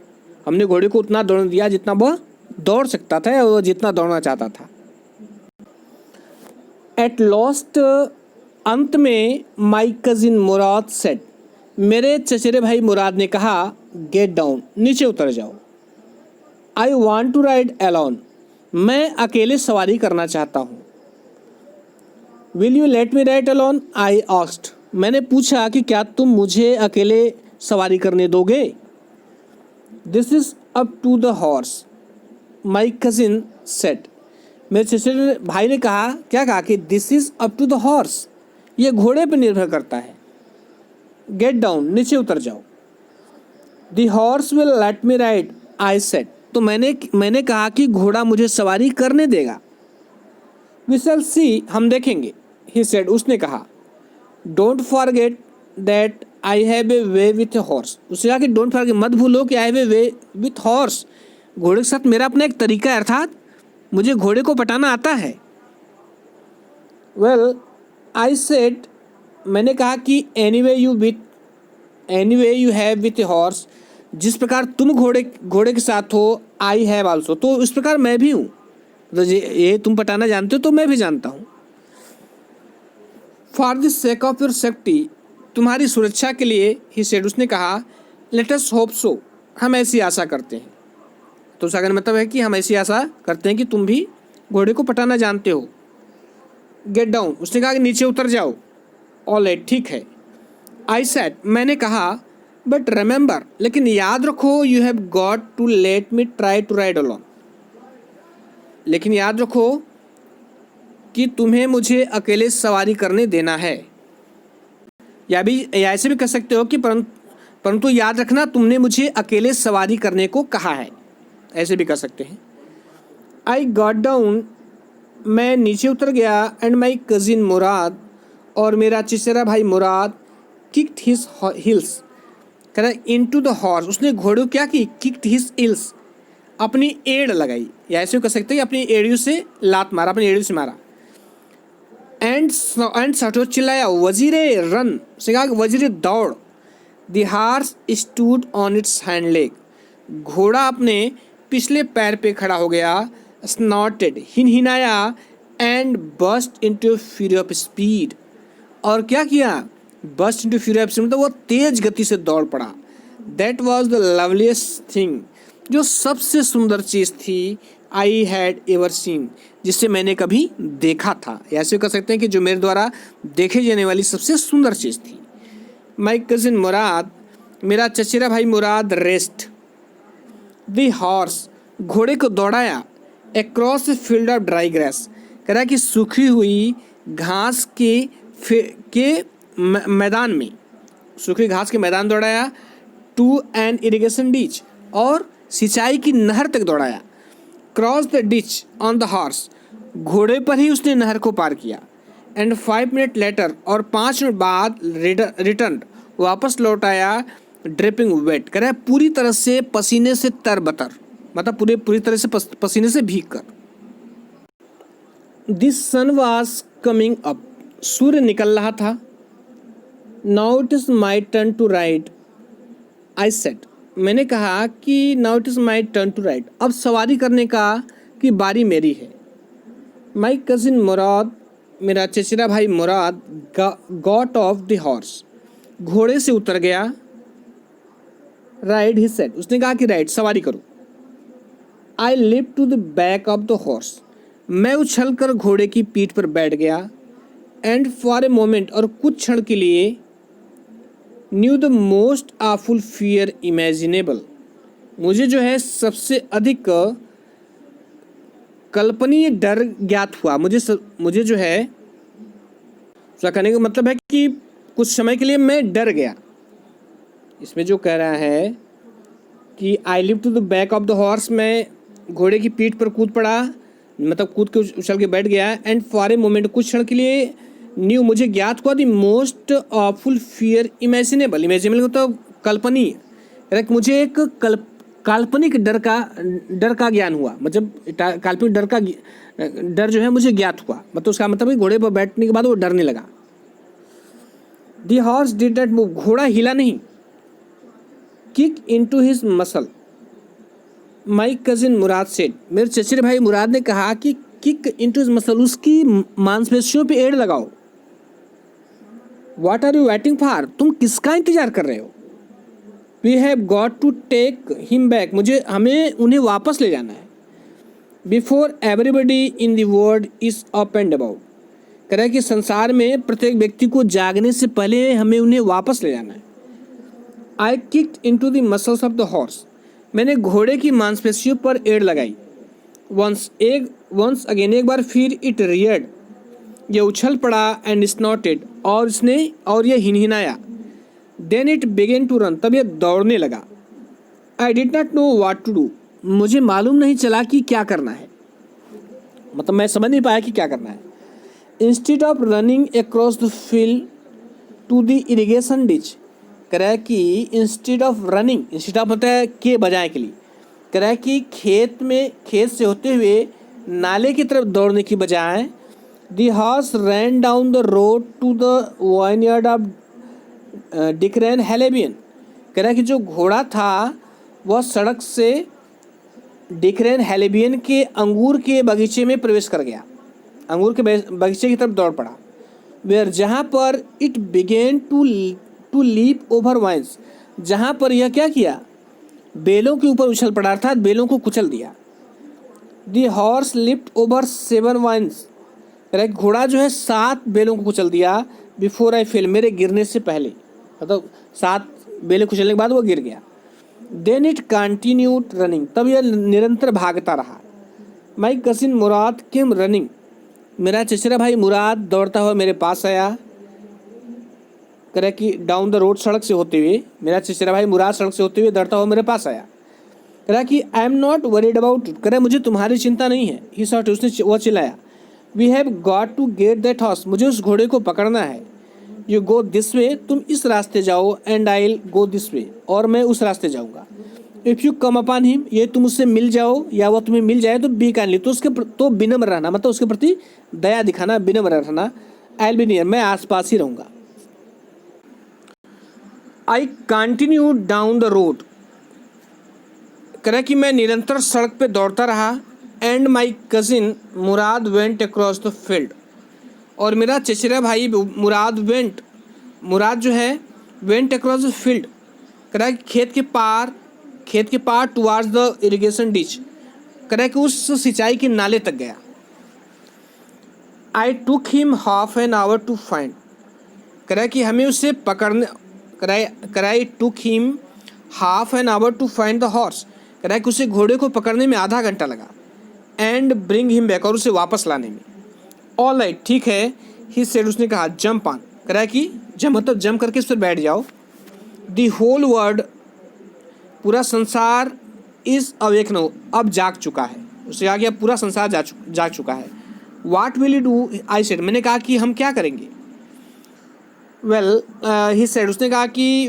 हमने घोड़े को उतना दौड़ने दिया जितना वह दौड़ सकता था या वह जितना दौड़ना चाहता था। एट लास्ट, अंत में, माई कजिन मुराद सेड, मेरे चचेरे भाई मुराद ने कहा, गेट डाउन, नीचे उतर जाओ। I want to ride alone, मैं अकेले सवारी करना चाहता हूँ। Will you let me ride alone, I asked, मैंने पूछा कि क्या तुम मुझे अकेले सवारी करने दोगे। This is up to the horse, my cousin said, मेरे चचेरे भाई ने कहा, क्या कहा कि this is up to the horse, ये घोड़े पर निर्भर करता है। गेट डाउन, नीचे उतर जाओ। The horse will let me ride, I said, तो मैंने कहा कि घोड़ा मुझे सवारी करने देगा। वी शैल सी, हम देखेंगे। ही सेड, उसने कहा। Don't forget that I have a way with a horse, उसने कहा कि डोंट फॉरगेट, मत भूलो कि आई have a way with horse, घोड़े के साथ मेरा अपना एक तरीका है, अर्थात मुझे घोड़े को पटाना आता है। वेल आई सेड, मैंने कहा कि anyway you have with a horse, जिस प्रकार तुम घोड़े के साथ हो, आई हैव आल्सो, तो इस प्रकार मैं भी हूँ, तो ये तुम पटाना जानते हो तो मैं भी जानता हूँ। For the sake of your safety, तुम्हारी सुरक्षा के लिए, ही सेड, उसने कहा, लेट अस होप सो, हम ऐसी आशा करते हैं। तो उसका कहने मतलब है कि हम ऐसी आशा करते हैं कि तुम भी घोड़े को पटाना जानते हो। गेट डाउन, उसने कहा कि नीचे उतर जाओ। ऑल राइट, ठीक है। आई सेड, मैंने कहा, बट रिमेंबर, लेकिन याद रखो, you have got to let me try to ride alone. लेकिन याद रखो कि तुम्हें मुझे अकेले सवारी करने देना है। या ऐसे भी कह सकते हो कि परंतु याद रखना, तुमने मुझे अकेले सवारी करने को कहा है। ऐसे भी कर सकते हैं। आई गॉट डाउन, मैं नीचे उतर गया। एंड माई कज़िन मुराद, और मेरा चचेरा भाई मुराद, किक्ड हिज हिल्स, कह रहा इनटू द हॉर्स, उसने घोड़े को क्या की, किक्ड हिज हिल्स, अपनी एड़ लगाई। या ऐसे भी कर सकते हैं कि अपनी एड़ियों से लात मारा, अपनी एड़ियों से मारा। एंड सटो, चिल्लाया, वजीरे रन, उसने कहा वजीरे दौड़। The horse stood on its hind leg, घोड़ा अपने पिछले पैर पे खड़ा हो गया। स्नॉटेड, हिनहिनाया। And burst into fury of speed, और क्या किया, burst into fury of speed, मतलब वो तेज गति से दौड़ पड़ा। That was the loveliest thing, जो सबसे सुंदर चीज़ थी, आई हैड एवर सीन, जिसे मैंने कभी देखा था। ऐसे कह सकते हैं कि जो मेरे द्वारा देखे जाने वाली सबसे सुंदर चीज़ थी। माई कज़िन मुराद, मेरा चचेरा भाई मुराद, रेस्ट द हॉर्स, घोड़े को दौड़ाया। Across the field of dry grass, कह रहा है कि सूखी हुई घास के मैदान में, सूखी घास के मैदान दौड़ाया। टू एन इरिगेशन डिच, और सिंचाई की नहर तक दौड़ाया। Cross the ditch on the horse, घोड़े पर ही उसने नहर को पार किया। एंड 5 मिनट लेटर, और 5 मिनट बाद रिटर्न, वापस लौट आया। ड्रिपिंग वेट, कह रहा है पूरी तरह से पसीने से तरबतर, मतलब पूरी तरह से पसीने से भीग कर। This sun was coming up, सूर्य निकल रहा था। Now it is my turn to ride, I said, मैंने कहा कि now it is my turn to ride, अब सवारी करने का की बारी मेरी है। माई कज़िन मुराद, मेरा चचेरा भाई मुराद, गॉट ऑफ द हॉर्स, घोड़े से उतर गया। राइड, ही सेड, उसने कहा कि राइड, सवारी करो। I lift to the back of the horse, मैं उछल कर घोड़े की पीठ पर बैठ गया। एंड फॉर ए मोमेंट, और कुछ क्षण के लिए, new the most awful fear imaginable, मुझे जो है सबसे अधिक कल्पनीय डर ज्ञात हुआ। मुझे जो है, उसका कहने का मतलब है कि कुछ समय के लिए मैं डर गया। इसमें जो कह रहा है कि I live to the back of the horse, मैं घोड़े की पीठ पर कूद पड़ा, मतलब कूद के उछल के बैठ गया। एंड फॉर ए मोमेंट, कुछ क्षण के लिए, न्यू, मुझे ज्ञात हुआ, the most awful fear imaginable, मतलब कल्पनीय, मुझे एक काल्पनिक डर का ज्ञान हुआ, मतलब काल्पनिक डर जो है मुझे ज्ञात हुआ। मतलब उसका मतलब है घोड़े पर बैठने के बाद वो डरने लगा। The horse did not move, घोड़ा हिला नहीं। किक इनटू हिज मसल, माई कजिन मुराद सेड, मेरे चचेरे भाई मुराद ने कहा कि किक इनटू हिज मसल, उसकी मांसपेशियों पे एड़ लगाओ। What are you waiting for, तुम किसका इंतजार कर रहे हो। We have got to take him back, हमें उन्हें वापस ले जाना है। Before everybody in the world is up and about, कह रहा है कि संसार में प्रत्येक व्यक्ति को जागने से पहले हमें उन्हें वापस ले जाना है। I kicked into the muscles of the horse, मैंने घोड़े की मांसपेशियों पर एड़ लगाई। वंस अगेन, एक बार फिर। इट रियर्ड, ये उछल पड़ा। एंड स्नॉटेड, और ये हिनहिनाया। Then it began to run, तब ये दौड़ने लगा। I did not know what to do, मुझे मालूम नहीं चला कि क्या करना है, मतलब मैं समझ नहीं पाया कि क्या करना है। Instead of running across the field to the irrigation ditch, कह रहा है कि instead of running, instead of होता है के बजाय के लिए, कह रहा है कि खेत से होते हुए नाले की तरफ दौड़ने की बजाय, the horse ran down the road to the vineyard of Dikran Halabian, कह रहा है कि जो घोड़ा था वह सड़क से डिकरेन हेलेबियन के अंगूर के बगीचे में प्रवेश कर गया, अंगूर के बगीचे की तरफ दौड़ पड़ा। जहाँ पर it began to leap over vines, जहाँ पर यह क्या किया, बेलों के ऊपर उछल पड़ा, अर्थात बेलों को कुचल दिया। The horse lift over 7 vines, घोड़ा जो है 7 बेलों को कुचल दिया। बिफोर आई फेल, मेरे गिरने से पहले, मतलब 7 बेलें कुचलने के बाद वो गिर गया। देन इट कंटिन्यूड रनिंग, तब यह निरंतर भागता रहा। माई कजिन मुराद केम रनिंग, मेरा चचेरा भाई मुराद दौड़ता हुआ मेरे पास आया। कह रहा है कि डाउन द रोड, सड़क से होते हुए, मेरा चचेरा भाई मुराद सड़क से होते हुए दौड़ता हुआ मेरे पास आया। कह रहा कि I am not worried about it, कह रहा मुझे तुम्हारी चिंता नहीं है। ही शॉट, उसने वो चिल्लाया। We have got to get that horse, मुझे उस घोड़े को पकड़ना है। यू गो दिस वे, तुम इस रास्ते जाओ, and I will go this way, और मैं उस रास्ते जाऊँगा। If you come upon him, ये तुम उससे मिल जाओ या वह तुम्हें मिल जाए, तो बी काइंडली, तो विनम्र रहना, मतलब उसके प्रति दया दिखाना, विनम्र रहना। आई विल बी नियर, मैं आसपास ही रहूँगा। I continue down the road, कह रहा कि मैं निरंतर सड़क पे दौड़ता रहा। And my cousin Murad went across the field, और मेरा चचेरा भाई मुराद जो है वेंट अक्रॉस द फील्ड, कह रहा है कि खेत के पार टुवार्ड्स द इरिगेशन डिच, कह रहा है कि उस सिंचाई के नाले तक गया। I took him half an hour to find, कह रहा है कि हमें उसे पकड़ने, कराई took him half an hour to find the horse, कह रहा है कि उसे घोड़े को पकड़ने में आधा घंटा लगा। एंड ब्रिंग हिम बैक, और उसे वापस लाने में। ऑल राइट, ठीक है। ही सेड, उसने कहा। जंप ऑन, कह रहा है कि जंप मतलब जंप करके उस पर बैठ जाओ। दी होल वर्ल्ड, पूरा संसार, इज अवेक नाउ, अब जाग चुका है। उसने कहा कि अब पूरा संसार जाग चुका है। What will you do, I said, मैंने कहा कि हम क्या करेंगे। वेल, ही सेड, उसने कहा कि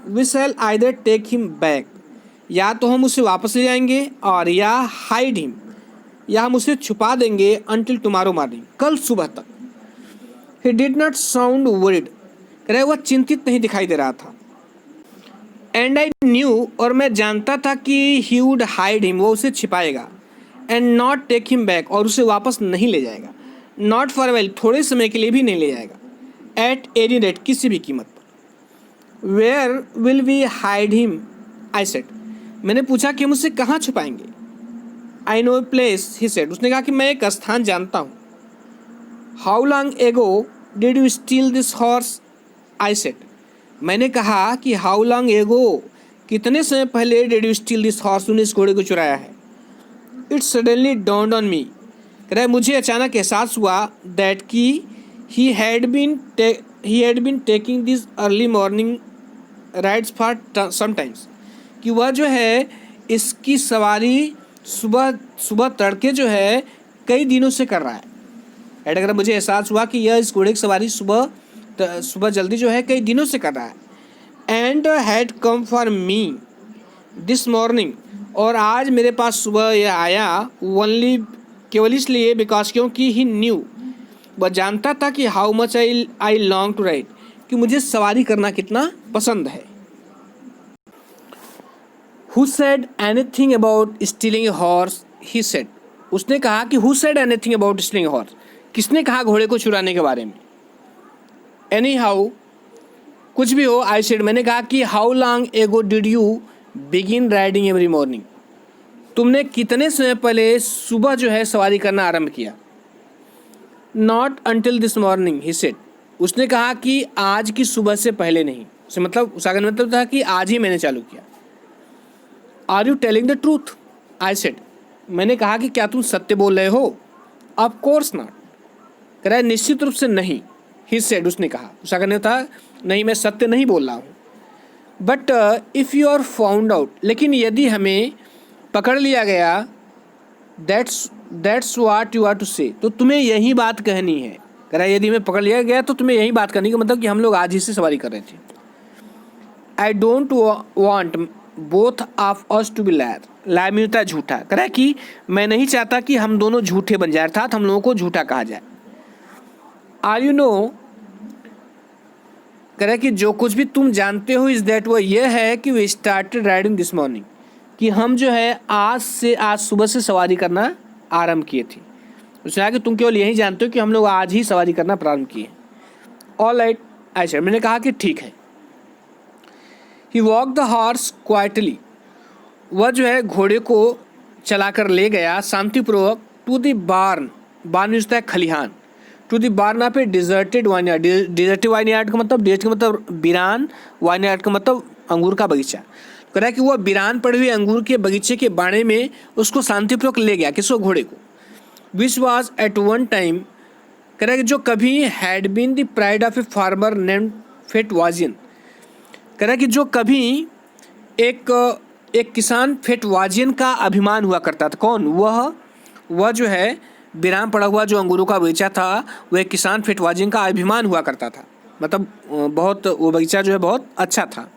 we shall either take him back, या तो हम उसे वापस ले जाएंगे, और या हाइड हिम, या हम उसे छुपा देंगे अंटिल टुमारो मॉर्निंग, कल सुबह तक। He did not sound worried, कह रहे वह चिंतित नहीं दिखाई दे रहा था। एंड आई न्यू, और मैं जानता था कि ही वुड हाइड हिम, वो उसे छिपाएगा। And not take him back, और उसे वापस नहीं ले जाएगा। नॉट फॉर वेल, थोड़े समय के लिए भी नहीं ले जाएगा। एट एनी रेट, किसी भी कीमत पर। Where will we hide him, I said, मैंने पूछा कि हम उसे कहाँ छुपाएंगे। I know a place, he said, उसने कहा कि मैं एक स्थान जानता हूँ। How long ago did you steal this horse, I said, मैंने कहा कि हाउ लॉन्ग एगो, कितने समय पहले did you steal this horse, तूने इस घोड़े को चुराया है। It suddenly dawned on me, कह रहा है मुझे अचानक एहसास हुआ दैट कि he had been taking this early morning rides for sometimes, कि वह जो है इसकी सवारी सुबह तड़के जो है कई दिनों से कर रहा है। ऐड अगर मुझे एहसास हुआ कि यह इस घोड़े की सवारी सुबह जल्दी जो है कई दिनों से कर रहा है। And had come for me this morning, और आज मेरे पास सुबह यह आया ओनली, केवल इसलिए, बिकॉज, क्योंकि ही न्यू, वह जानता था कि how much I long to ride, कि मुझे सवारी करना कितना पसंद है। Who said anything about stealing a horse? He said. उसने कहा कि who said anything about stealing a horse? किसने कहा घोड़े को चुराने के बारे में। Anyhow, कुछ भी हो, I said, मैंने कहा कि how long ago did you begin riding every morning? तुमने कितने समय पहले सुबह जो है सवारी करना आरंभ किया। Not until this morning, he said. उसने कहा कि आज की सुबह से पहले नहीं, उसे मतलब उसका मतलब था कि आज ही मैंने चालू किया। Are you telling the truth, I said, मैंने कहा कि क्या तुम सत्य बोल रहे हो। ऑफ कोर्स नॉट, कह रहा है निश्चित रूप से नहीं। ही सेड, उसने कहा, उसका कहना था नहीं, मैं सत्य नहीं बोल रहा हूँ। But if you are found out, लेकिन यदि हमें पकड़ लिया गया, that's what you are to say, तो तुम्हें यही बात कहनी है। कह रहा है यदि हमें पकड़ लिया गया तो तुम्हें यही बात करनी, का मतलब कि हम लोग आज ही से सवारी कर रहे थे। I don't want both of us to be liar, liar मीनता है झूठा। कह रहा है कि मैं नहीं चाहता कि हम दोनों झूठे बन जाए, अर्थात हम लोगों को झूठा कहा जाए। आर यू नो, कह रहा है कि जो कुछ भी तुम जानते हो इज दैट, वो ये है कि we started riding this morning, कि हम जो है आज सुबह से सवारी करना आरंभ किए थे। उसने कहा कि तुम केवल यही जानते हो कि हम लोग आज ही सवारी करना प्रारंभ किए। ऑल राइट, आई सेड, मैंने कहा कि ठीक है। ही वॉक द हॉर्स क्वाइटली, वह जो है घोड़े को चलाकर ले गया शांतिपूर्वक टू द बार्न, बार्न होता है खलिहान, टू द बार्न पे डिजर्टेड वाइनयार्ड, डिजर्टेड वाइनयार्ड का मतलब, डिजर्ट का मतलब वीरान, वाइनयार्ड का मतलब अंगूर का बगीचा। कह रहा है कि वह वीरान पड़े हुए अंगूर के बगीचे के बाड़े में उसको शांतिपूर्वक ले गया, किसको, घोड़े को। Which was at one time, कह रहा है कि जो कभी had been the pride of a farmer named Fetvajian, कह रहा है कि जो कभी एक किसान फेटवाजियन का अभिमान हुआ करता था। कौन? वह जो है विराम पड़ा हुआ जो अंगूरों का बगीचा था, वह एक किसान फेटवाजियन का अभिमान हुआ करता था, मतलब बहुत, वो बगीचा जो है बहुत अच्छा था।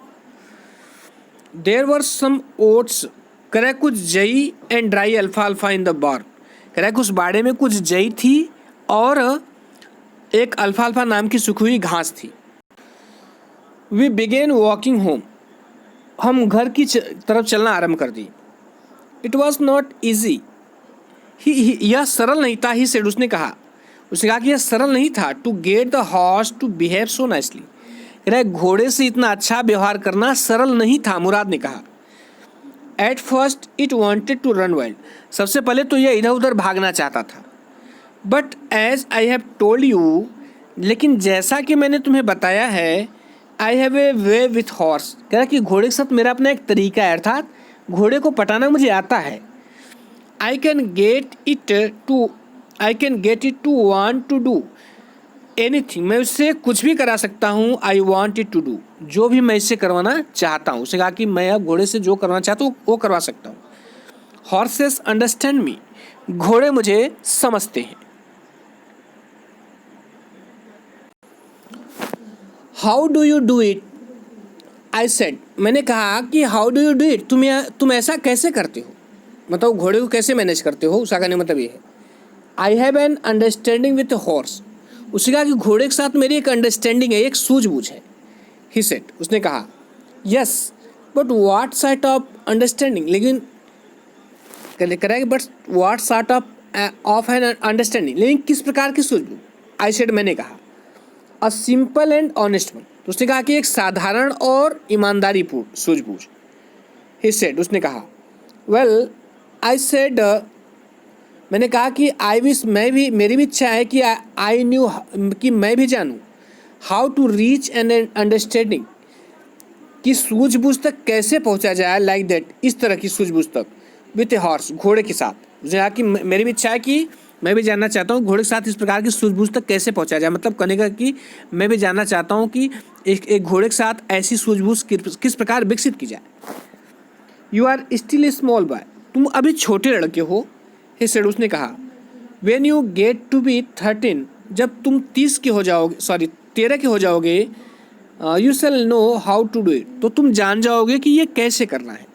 देयर वर सम ओट्स, कह रहा है कुछ जई एंड ड्राई अल्फाल्फा इन द बार, कह रहा है कि उस बाड़े में कुछ जई थी और एक अल्फाल्फा नाम की सूखी हुई घास थी। वी बिगेन वॉकिंग होम, हम घर की तरफ चलना आरंभ कर दी। इट वॉज नॉट ईजी, यह सरल नहीं था। ही सेड, उसने कहा कि यह सरल नहीं था। To get the horse to behave so nicely, घोड़े से इतना अच्छा व्यवहार करना सरल नहीं था, मुराद ने कहा। At first it wanted to run wild, सबसे पहले तो यह इधर उधर भागना चाहता था। But as I have told you, लेकिन जैसा कि मैंने तुम्हें बताया है, I have a way with horse, कह रहा कि घोड़े के साथ मेरा अपना एक तरीका है, अर्थात घोड़े को पटाना मुझे आता है। I can get it to want to do anything, मैं उससे कुछ भी करा सकता हूँ। I want it to do, जो भी मैं इससे करवाना चाहता हूँ। उसने कहा कि मैं अब घोड़े से जो करवाना चाहता हूँ वो करवा सकता हूँ। हॉर्सेस अंडरस्टैंड मी, घोड़े मुझे समझते हैं। How do you do it, I said, मैंने कहा कि how do you do it, तुम ऐसा कैसे करते हो, मतलब घोड़े को कैसे मैनेज करते हो। उसका कहने मतलब ये है, I have an understanding with horse, उसने कहा कि घोड़े के साथ मेरी एक अंडरस्टैंडिंग है, एक सूझबूझ है। ही सेड, उसने कहा, yes but what sort of understanding, लेकिन correct, but what sort of an understanding, लेकिन किस प्रकार की सूझबूझ। आई सेड, मैंने कहा, a simple and honest one, तो उसने कहा कि एक साधारण और ईमानदारी पूर्ण सूझबूझ। ही सेड, उसने कहा, वेल आई सेड, मैंने कहा कि आई विश, मेरी भी इच्छा है कि आई न्यू, कि मैं भी जानूँ, how to reach an understanding, कि सूझबूझ तक कैसे पहुंचा जाए, लाइक दैट, इस तरह की सूझबूझ तक, विथ ए हॉर्स, घोड़े के साथ। उसने कहा कि मेरी भी इच्छा है कि मैं भी जानना चाहता हूँ घोड़े के साथ इस प्रकार की सूझबूझ तक कैसे पहुंचा जाए, मतलब कहने का कि मैं भी जानना चाहता हूँ कि एक घोड़े के साथ ऐसी सूझबूझ किस प्रकार विकसित की जाए। You are still a small boy, तुम अभी छोटे लड़के हो। ही सेड, उसने कहा, when you get to be 13, जब तुम 13 के हो जाओगे, you shall know how to do it, तो तुम जान जाओगे कि ये कैसे करना है।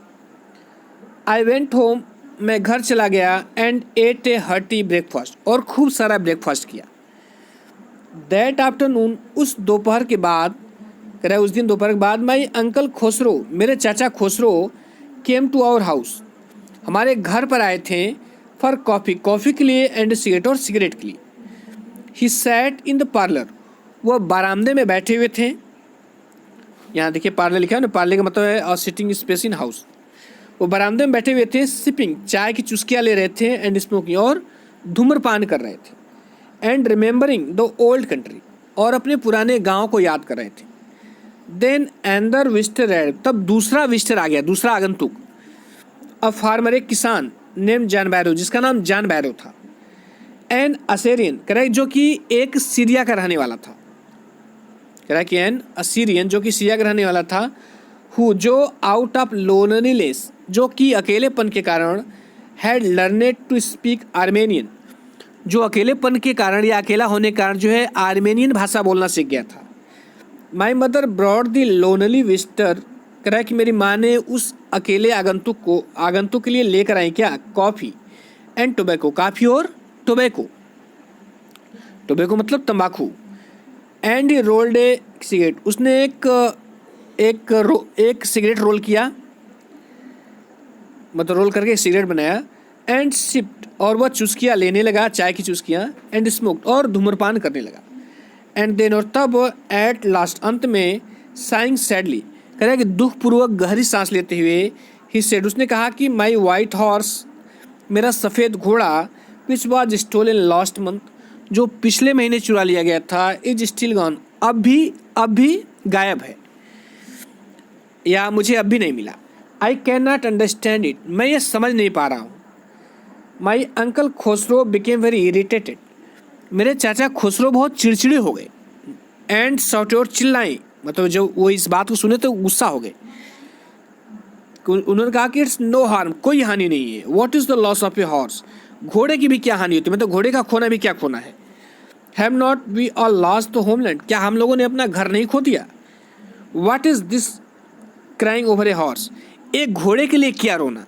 आई वेंट होम, मैं घर चला गया, and ate a hearty breakfast, और खूब सारा ब्रेकफास्ट किया। दैट आफ्टरनून, उस दोपहर के बाद, कह रहा है उस दिन दोपहर के बाद, माई अंकल खोसरो, मेरे चाचा खोसरो, केम टू आवर हाउस, हमारे घर पर आए थे, फॉर कॉफ़ी के लिए, एंड सिगरेट, और सिगरेट के लिए। He sat in the parlour, वह बारामदे में बैठे हुए थे। यहाँ देखिए पार्लर लिखा है ना, पार्लर का मतलब है सिटिंग स्पेस इन हाउस। वो बरामदे में बैठे हुए थे, सिपिंग, चाय की चुस्कियाँ ले रहे थे, एंड स्मोकिंग, और धूम्रपान कर रहे थे, and remembering the old country, और अपने पुराने गांव को याद कर रहे थे। देन एंदर विजिटर एड, तब दूसरा विजिटर आ गया, दूसरा आगंतुक। अ फार्मर, एक किसान, नेम जॉन बैरो, जिसका नाम जॉन बैरो था। एन असेरियन, कह रहा है जो कि एक सीरिया का रहने वाला था, कह रहा है कि एन असीरियन, जो कि सीरिया का रहने वाला था, हु, जो आउट ऑफ लोनलीनेस, जो कि अकेलेपन के कारण, had learned to speak Armenian, जो अकेलेपन के कारण या अकेला होने के कारण जो है आर्मेनियन भाषा बोलना सीख गया था। My mother brought the lonely visitor, कह रहा है कि मेरी माँ ने उस अकेले आगंतुक के लिए लेकर आई क्या, कॉफ़ी एंड टोबैको, काफ़ी और टोबैको, टोबैको मतलब तंबाकू, एंड रोल्ड ए सिगरेट, उसने एक सिगरेट रोल किया, मतलब रोल करके एक सिगरेट बनाया, एंड सिप्ड, और वह चुस्कियाँ लेने लगा, चाय की चुस्कियाँ, एंड स्मोक्ड, और धूम्रपान करने लगा, एंड देन, और तब, एट लास्ट, अंत में, साइंग सैडली, कह रहा है कि दुखपूर्वक गहरी सांस लेते हुए ही सेड, उसने कहा कि माई वाइट हॉर्स, मेरा सफ़ेद घोड़ा, which was stolen last month, जो पिछले महीने चुरा लिया गया था, इज स्टिल गॉन, अब भी गायब है या मुझे अब भी नहीं मिला। I can not understand it, मैं ये समझ नहीं पा रहा हूँ। माई uncle Khusro became very irritated, मेरे चाचा खुसरो बहुत चिड़चिड़े हो गए। एंड शॉट और चिल्लाई, मतलब जो वो इस बात को सुने तो गुस्सा हो गए। उन्होंने कहा कि इट्स नो हार्म, कोई हानि नहीं है। What is the loss of a horse, घोड़े की भी क्या हानि होती है, मतलब घोड़े का खोना भी क्या खोना है। Have not we all lost the homeland, क्या हम लोगों ने अपना घर नहीं खो दिया। What is this crying over a horse, एक घोड़े के लिए क्या रोना।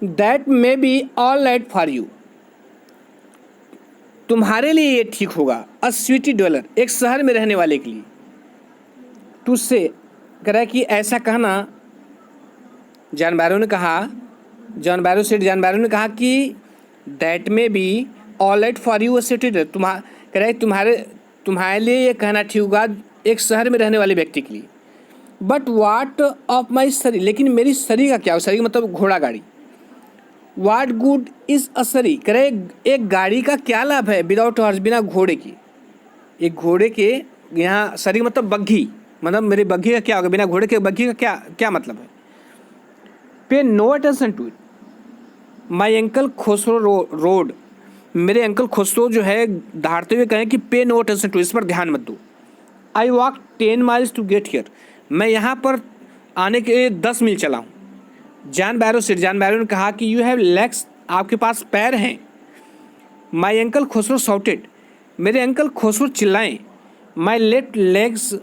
That may be all right for you, तुम्हारे लिए ये ठीक होगा। अ सिटी ड्वेलर, एक शहर में रहने वाले के लिए। टू से कह रहा है कि ऐसा कहना, जॉन बैरो ने कहा कि दैट में B all right for you a city dweller, कह रहा है तुम्हारे लिए ये कहना ठीक होगा एक शहर में रहने वाले व्यक्ति के लिए। बट वाट ऑफ माई सरी, लेकिन मेरी सरी का क्या हो, सरी मतलब घोड़ा गाड़ी। वाट गुड इज अ सरी, कह रहे एक गाड़ी का क्या लाभ है विदाउट हॉर्स, बिना घोड़े की। एक घोड़े के, यहाँ सरी मतलब बग्घी, मतलब मेरे बग्घी का क्या होगा, बिना घोड़े के बग्घी का क्या मतलब है। Pay no attention to it, my uncle Khosrove roared, मेरे अंकल खुसरो जो है दहाड़ते हुए कहें कि पे नो अटेंशन टू, इस पर ध्यान मत दो। I walk 10 miles to get here, मैं यहाँ पर आने के 10 मील चला हूँ। जॉन बैरो ने कहा कि यू हैव लेग्स, आपके पास पैर हैं। माई अंकल खुसरो शॉटेड, मेरे अंकल खुसरो चिल्लाएं। My left legs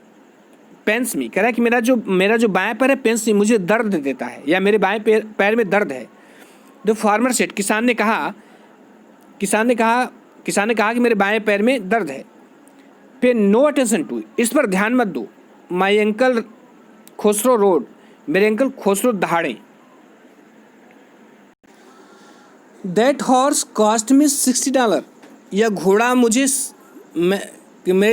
pains me, कह रहा है कि मेरा जो बाएं पैर है पेंस मी, मुझे दर्द देता है या मेरे बाएं पैर में दर्द है। द फार्मर सेड, किसान ने कहा कि मेरे बाएं पैर में दर्द है। पे नो अटेंशन टू, इस पर ध्यान मत दो। माई अंकल खुसरो रोड, मेरे अंकल खुसरो दहाड़े। दैट हॉर्स कॉस्ट मी $60, यह घोड़ा मेरे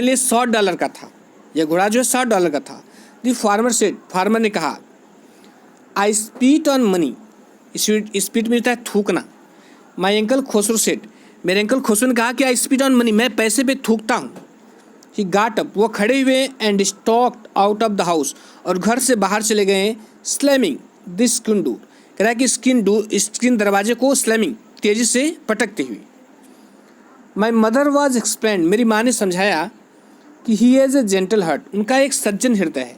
लिए $100 का था। यह घोड़ा जो है $100 का था। द फार्मर सेड, फार्मर ने कहा, आई स्पीट ऑन मनी, स्पीट मिलता है थूकना। माई अंकल खुसरो सेड, मेरे अंकल खुसरो ने कहा कि आई स्पीट ऑन मनी, मैं पैसे पे थूकता हूँ। ही गाट अप, वो खड़े हुए and stocked out of the house, और घर से बाहर चले गए। स्लैमिंग दिस स्क्रीन डोर, कह रहा है कि स्क्रीन दरवाजे को स्लैमिंग तेजी से पटकते हुए। माई मदर वॉज एक्सप्लेन, मेरी माँ ने समझाया कि he has a gentle heart, उनका एक सज्जन हृदय है।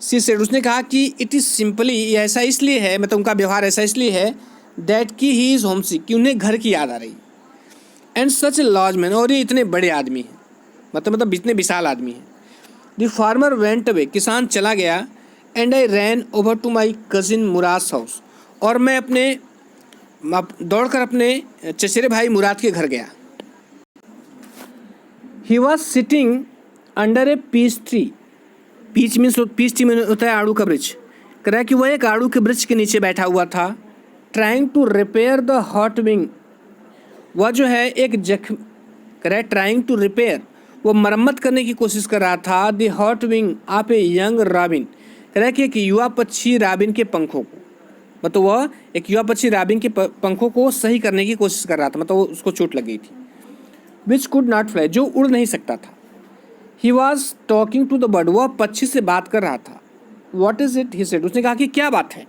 सी सेड, उसने कहा कि इट इज़ सिंपली, ऐसा इसलिए है, मतलब उनका व्यवहार ऐसा इसलिए है, दैट कि ही इज़ होमसिक, कि उन्हें घर की याद आ रही। And such a large man, और ये इतने बड़े आदमी हैं, मतलब इतने विशाल आदमी हैं। द फार्मर वेंट अवे, किसान चला गया। And I ran over to my cousin Mourad house, और मैं दौड़कर अपने चचेरे भाई मुराद के घर गया। He was sitting under a peach tree, peach tree में होता है आड़ू का वृक्ष। कह रहा है कि वह एक आड़ू के वृक्ष के नीचे बैठा हुआ था। Trying to repair the hurt wing, वह जो है एक जख्म, कह रहा है ट्राइंग टू रिपेयर, वो मरम्मत करने की कोशिश कर रहा था। The hurt wing of a young robin, कह रहा है कि एक युवा पक्षी राबिन के पंखों को, मतलब वह एक युवा पक्षी राबिन के पंखों को सही करने की कोशिश कर रहा था, मतलब उसको चोट लग गई थी। विच कुड नॉट फ्लाई, जो उड़ नहीं सकता था। He was talking to the bird, वह पक्षी से बात कर रहा था। What is it, he said, उसने कहा कि क्या बात है।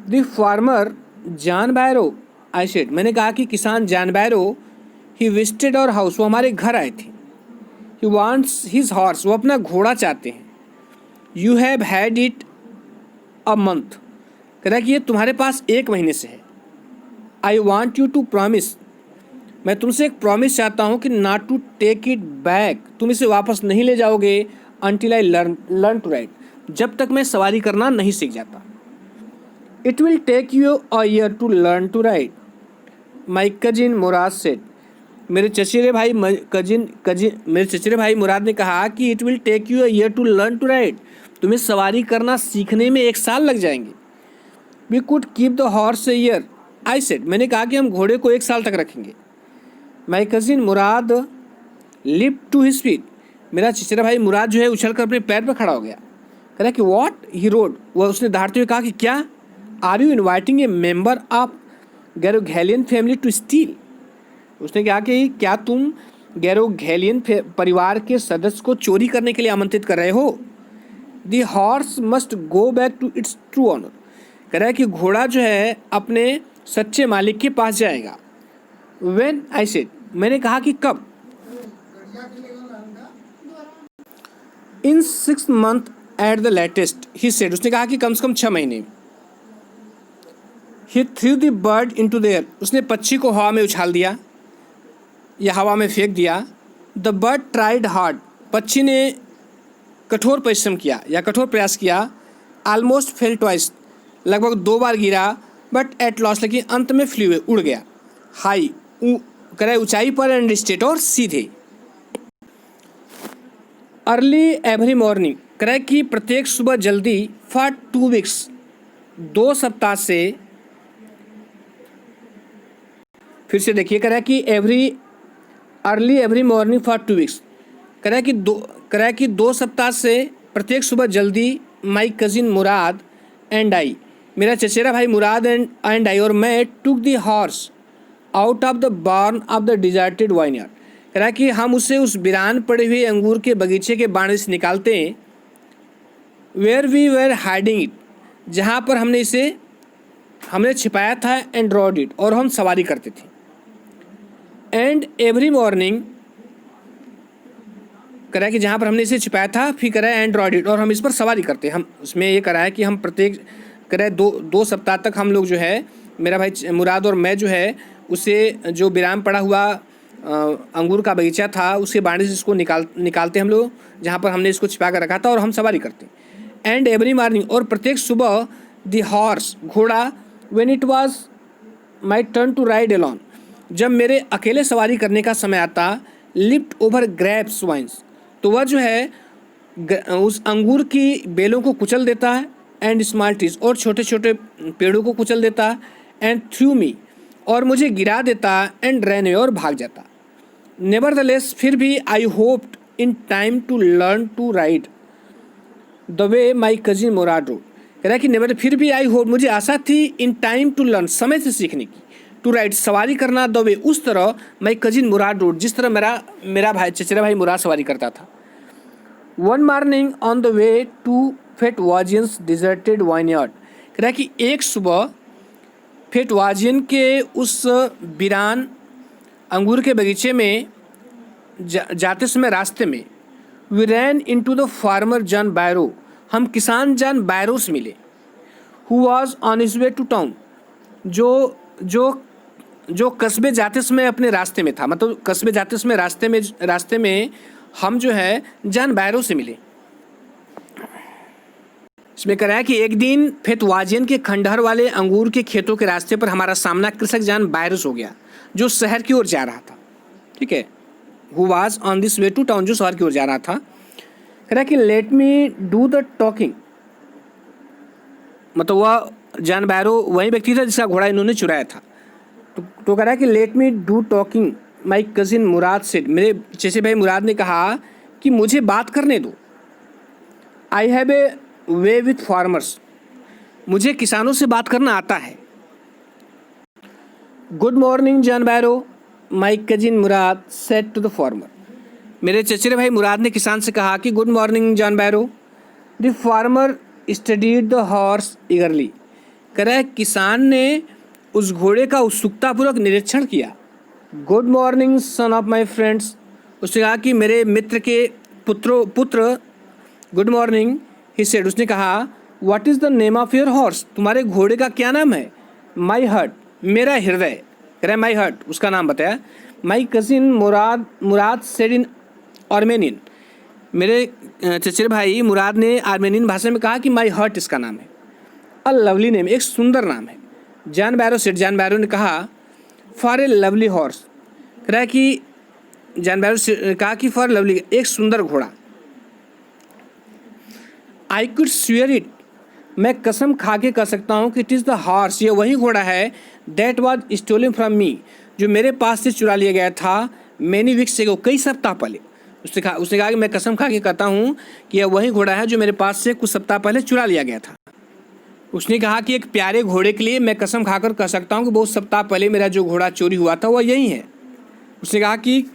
The farmer John Byro, I said, मैंने कहा कि किसान John Byro, he visited our house, वो हमारे घर आए थे। ही वांट्स हिज हॉर्स, वो अपना घोड़ा चाहते हैं। You have had it a month, कह रहा है कि ये तुम्हारे पास 1 महीने से है। I want you to promise, मैं तुमसे एक प्रॉमिस चाहता हूँ कि not to take it back, तुम इसे वापस नहीं ले जाओगे। Until I learn to ride, जब तक मैं सवारी करना नहीं सीख जाता। It will take you a year to learn to ride, my cousin Mourad said, मेरे चचेरे भाई मुराद ने कहा कि it will take you a year to learn to ride, तुम्हें सवारी करना सीखने में 1 साल लग जाएंगे। We could keep the horse a year, I said, मैंने कहा कि हम घोड़े को 1 साल तक रखेंगे। My cousin Mourad lift to his feet, मेरा चचेरा भाई मुराद जो है उछल कर अपने पैर पर खड़ा हो गया। कह रहा है कि व्हाट ही रोड, वह उसने दहाड़ते हुए कहा कि क्या, are you inviting a member of Garoghlanian family to steal, उसने कहा कि क्या तुम गैरोघैलियन परिवार के सदस्य को चोरी करने के लिए आमंत्रित कर रहे हो। The horse must go back to its true owner, कह रहा है कि घोड़ा जो है अपने सच्चे मालिक के पास जाएगा। व्हेन आई सेड, मैंने कहा कि कब। In 6 months at the latest, he said, उसने कहा कि कम से कम 6 महीने। He threw the bird into the air, उसने पक्षी को हवा में उछाल दिया या हवा में फेंक दिया। द बर्ड ट्राइड हार्ड, पक्षी ने कठोर परिश्रम किया या कठोर प्रयास किया। ऑलमोस्ट फेल ट्वाइस, लगभग 2 बार गिरा। बट एट लॉस्ट, लेकिन अंत में फ्ली हुए, उड़ गया। हाई, करे ऊंचाई पर, एंड स्ट्रेट, और सीधे। अर्ली एवरी मॉर्निंग, करे कि प्रत्येक सुबह जल्दी। फॉर 2 weeks, 2 सप्ताह से। फिर से देखिए, कह रहा है कि early every morning for 2 weeks, कह रहा है कि 2 सप्ताह से प्रत्येक सुबह जल्दी। माई कजिन मुराद एंड आई, मेरा चचेरा भाई मुराद एंड आई, और मैं, took the horse out of the barn of the deserted vineyard, कह रहा है कि हम उसे उस वीरान पड़े हुए अंगूर के बगीचे के बाड़े से निकालते हैं। Where we were hiding it, जहाँ पर हमने छिपाया था। एंड रॉड इट, और हम सवारी करते थे। एंड एवरी मॉर्निंग, कह रहा है कि जहाँ पर हमने इसे छिपाया था, फिर कह रहा है एंड रॉड इट, और हम इस पर सवारी करते हैं। हम उसमें ये कह रहा है कि हम प्रत्येक, कह रहा है 2 सप्ताह तक हम लोग जो है, मेरा भाई मुराद और मैं जो है, उसे जो विराम पड़ा हुआ अंगूर का बगीचा था उसके बाड़े से इसको निकालते हम लोग, जहाँ पर हमने इसको छिपा कर रखा था, और हम सवारी करते। एंड एवरी मॉर्निंग, और प्रत्येक सुबह। द हॉर्स, घोड़ा। When it was my turn to ride alone, जब मेरे अकेले सवारी करने का समय आता। लिफ्ट ओवर ग्रेप्स वाइन्स, तो वह जो है उस अंगूर की बेलों को कुचल देता है। एंड स्मॉल ट्रीज, और छोटे छोटे पेड़ों को कुचल देता है। एंड थ्रू मी, और मुझे गिरा देता। एंड रन अवे, और भाग जाता। नेवरदलेस, फिर भी। I hoped in time to learn to ride the way my cousin Mourad rode, कह रहा है कि नेवर, फिर भी। आई होप, मुझे आशा थी। इन टाइम टू लर्न, समय से सीखने की। टू राइड, सवारी करना। द वे, उस तरह। माई कजिन मुराद रोड, जिस तरह मेरा भाई, चचेरा भाई मुराद सवारी करता था। One morning on the way to Fetvajian's deserted vineyard, कह रहा है कि एक सुबह फेटवाजियन के उस वीरान अंगूर के बगीचे में जाते समय रास्ते में। We ran into the farmer John Byro, हम किसान जॉन बैरो से मिले। Who was on his way to town, जो कस्बे जाते समय अपने रास्ते में था, मतलब कस्बे जाते समय रास्ते में हम जो है जॉन बैरो से मिले। इसमें कह रहा है कि एक दिन फेटवाजियन के खंडहर वाले अंगूर के खेतों के रास्ते पर हमारा सामना कृषक जॉन बैरो हो गया, जो शहर की ओर जा रहा था। ठीक है, who was on this way to town, जो शहर की ओर जा रहा था। कह रहा है कि let me do the talking, मतलब वह जॉन बैरो वही व्यक्ति था जिसका घोड़ा इन्होंने चुराया था। तो कह रहा है कि let me do talking my cousin Mourad said, मेरे चचेरे भाई मुराद ने कहा कि मुझे बात करने दो। I have a way with farmers, मुझे किसानों से बात करना आता है। Good morning John Byro, my cousin Mourad said to the farmer, मेरे चचेरे भाई मुराद ने किसान से कहा कि good morning John Byro. The farmer studied the horse eagerly, कह रहा है पुरुष ने उस घोड़े का उत्सुकतापूर्वक निरीक्षण किया। Good morning son of my friends, उसने कहा कि मेरे मित्र के पुत्र। गुड मॉर्निंग ही सेड, उसने कहा what is the name of your horse, तुम्हारे घोड़े का क्या नाम है। माई हार्ट, मेरा हृदय, कह रहा है माई हार्ट, उसका नाम बताया। माई cousin Mourad said in Armenian, मेरे चचेरे भाई मुराद ने आर्मेनियन भाषा में कहा कि माई हार्ट इसका नाम है। अ लवली नेम, एक सुंदर नाम है। जॉन बैरो सेड, जॉन बैरो ने कहा फॉर ए लवली हॉर्स, कह रहा है कि जॉन बैरो ने कहा कि फॉर लवली, एक सुंदर घोड़ा। आई कुड स्वेयर इट, मैं कसम खा के कह सकता हूँ कि इट इज़ द हॉर्स, ये वही घोड़ा है that was stolen from me, जो मेरे पास से चुरा लिया गया था मैनी वीक्स एगो, कई सप्ताह पहले। उसने कहा कि मैं कसम खा के कहता हूँ कि यह वही घोड़ा है जो मेरे पास से कुछ सप्ताह पहले चुरा लिया गया था। उसने कहा कि एक प्यारे घोड़े के लिए मैं कसम खाकर कह सकता हूँ कि बहुत सप्ताह पहले मेरा जो घोड़ा चोरी हुआ था वह यही है। उसने कहा कि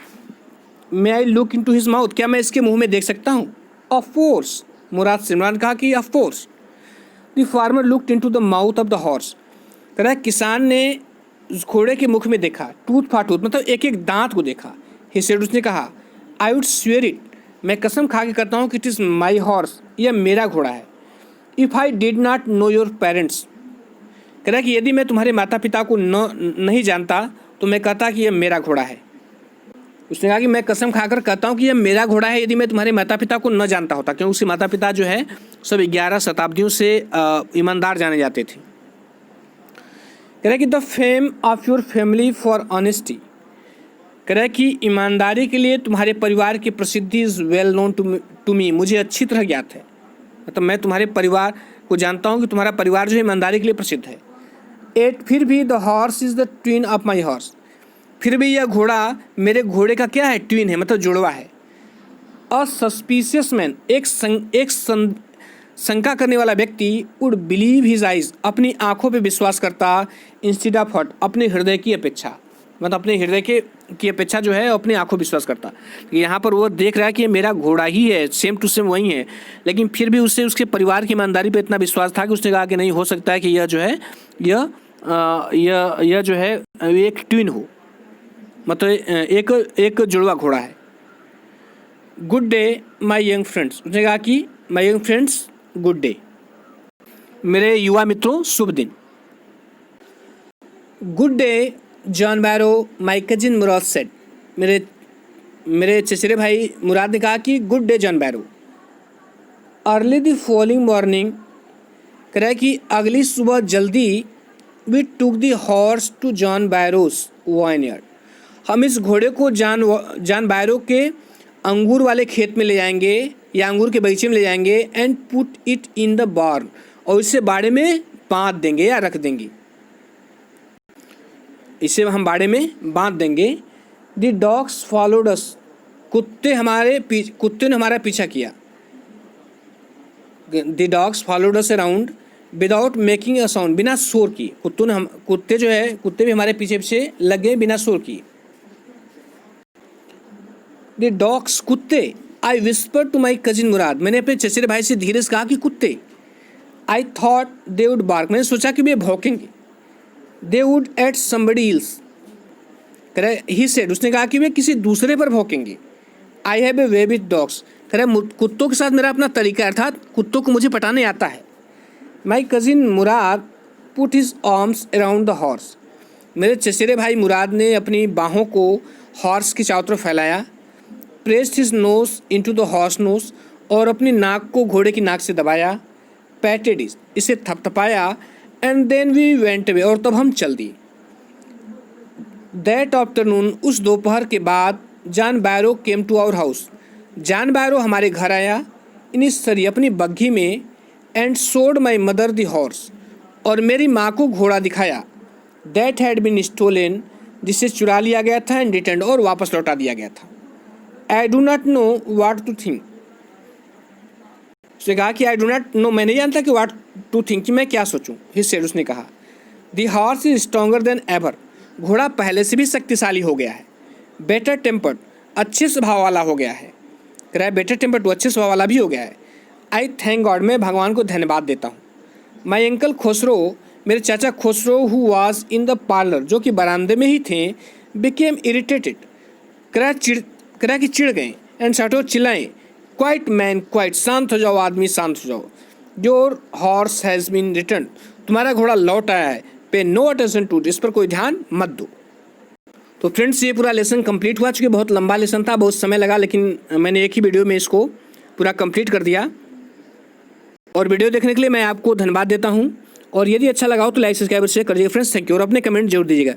may I look into his mouth, क्या मैं इसके मुंह में देख सकता हूँ? ऑफ कोर्स, मुराद से इमरान कहा कि of course. The farmer looked into the mouth of the horse, कह रहा है किसान ने उस घोड़े के मुख में देखा, टूथ फॉर टूथ, मतलब एक एक दांत को देखा। ही सेड, उसने कहा आई वुड स्वेयर इट, मैं कसम खा के करता हूँ कि इट इज़ माई हॉर्स, यह मेरा घोड़ा है। If I did not know your parents, कह रहा है कि यदि मैं तुम्हारे माता पिता को नहीं जानता तो मैं कहता कि यह मेरा घोड़ा है। उसने कहा कि मैं कसम खाकर कहता हूँ कि यह मेरा घोड़ा है यदि मैं तुम्हारे माता पिता को न जानता होता, क्योंकि उसके माता पिता जो है सब 11 शताब्दियों से ईमानदार जाने जाते थे। कह रहा है कि the fame of your family for honesty, कह रहा है कि ईमानदारी के लिए तुम्हारे परिवार की प्रसिद्धि is well known to me, मुझे अच्छी तरह ज्ञात है। मतलब मैं तुम्हारे परिवार को जानता हूँ कि तुम्हारा परिवार जो है ईमानदारी के लिए प्रसिद्ध है। एट, फिर भी the horse is the twin of my horse, फिर भी यह घोड़ा मेरे घोड़े का क्या है? ट्विन है, मतलब जुड़वा है। अ सस्पिशियस मैन, एक शंका करने वाला व्यक्ति वुड बिलीव हिज आइज, अपनी आंखों पे विश्वास करता, इंस्टेड ऑफ हर्ट, अपने हृदय की अपेक्षा, मतलब अपने हृदय की अपेक्षा जो है अपनी आंखों विश्वास करता। यहाँ पर वो देख रहा है कि ये मेरा घोड़ा ही है, सेम टू सेम वही है, लेकिन फिर भी उससे उसके परिवार की ईमानदारी पे इतना विश्वास था कि उसने कहा कि नहीं हो सकता है कि यह जो है यह जो है एक ट्विन हो, मतलब एक जुड़वा घोड़ा है। Good day my young friends, उसने कहा कि my young friends good day, मेरे युवा मित्रों शुभ दिन। Good day John Byro my cousin Mourad said, मेरे चचेरे भाई मुराद ने कहा कि good day John Byro. Early the following morning, कह रहा है कि अगली सुबह जल्दी, we took the horse to John Byro's vineyard, हम इस घोड़े को जॉन बैरो के अंगूर वाले खेत में ले जाएंगे या अंगूर के बगीचे में ले जाएंगे। And put it in the barn, और इसे बाड़े में बांध देंगे या रख देंगे, इसे हम बाड़े में बांध देंगे। द डॉग्स फॉलोड अस, कुत्ते ने हमारा पीछा किया। The dogs followed us around without making a sound, बिना शोर किए। कुत्ते भी हमारे पीछे पीछे लग गए बिना शोर किए। द डॉग्स, कुत्ते। I whisper to my cousin Mourad, मैंने अपने चचेरे भाई से धीरे से कहा कि कुत्ते। I thought they would bark, मैंने सोचा कि वे भौंकेंगे। They would at somebody else, he said, उसने कहा कि वे किसी दूसरे पर भौंकेंगे। I have a way with dogs, कह रहे कुत्तों के साथ मेरा अपना तरीका, अर्थात कुत्तों को मुझे पटाने आता है। माई cousin Murad put his arms around the horse, मेरे चचेरे भाई मुराद ने अपनी बाहों को हॉर्स की चारों तरफ फैलाया। Pressed his nose into the horse nose, और अपनी नाक को घोड़े की नाक से दबाया। पैटेड इज, इसे थपथपाया। And then we went away, और तब हम चल दिए। दैट आफ्टरनून, उस दोपहर के बाद, John Byro came to our house, John Byro हमारे घर आया। इन इस सरी, अपनी बग्घी में। And showed my mother the horse, और मेरी माँ को घोड़ा दिखाया। दैट हैड बीन स्टोलन, जिसे चुरा लिया गया था। एंड रिटर्न, और वापस लौटा दिया गया था। I do not know what to think, उसने कहा कि आई डू नॉट नो, मैं नहीं जानता कि वाट टू थिंक, कि मैं क्या सोचूं। ही सेड, उसने कहा the horse is stronger than ever, घोड़ा पहले से भी शक्तिशाली हो गया है। बेटर टेम्पर्ड, अच्छे स्वभाव वाला हो गया है। कह रहा है बेटर टेम्पर्ड, वो अच्छे स्वभाव वाला भी हो गया है। आई थैंक गॉड, मैं भगवान को धन्यवाद देता हूँ। माई अंकल खुसरो, मेरे चाचा Khusro, who was in the parlour, जो कि बरामदे में ही थे, बिकेम इरिटेटेड, करा कि चिढ़ गए। एंड शटो, चिल्लाएं, क्वाइट मैन क्वाइट, शांत हो जाओ आदमी, शांत हो जाओ। Your horse has been return, तुम्हारा घोड़ा लौट आया है। पे नो अटेंशन टू, इस पर कोई ध्यान मत दो। तो फ्रेंड्स, ये पूरा लेसन कंप्लीट हुआ, चूँकि बहुत लंबा लेसन था, बहुत समय लगा, लेकिन मैंने एक ही वीडियो में इसको पूरा कंप्लीट कर दिया। और वीडियो देखने के लिए मैं आपको धन्यवाद देता हूँ। और यदि अच्छा लगा हो तो लाइक, सब्सक्राइब और शेयर कर दीजिएगा फ्रेंड्स। थैंक यू, और अपने कमेंट जरूर दीजिएगा।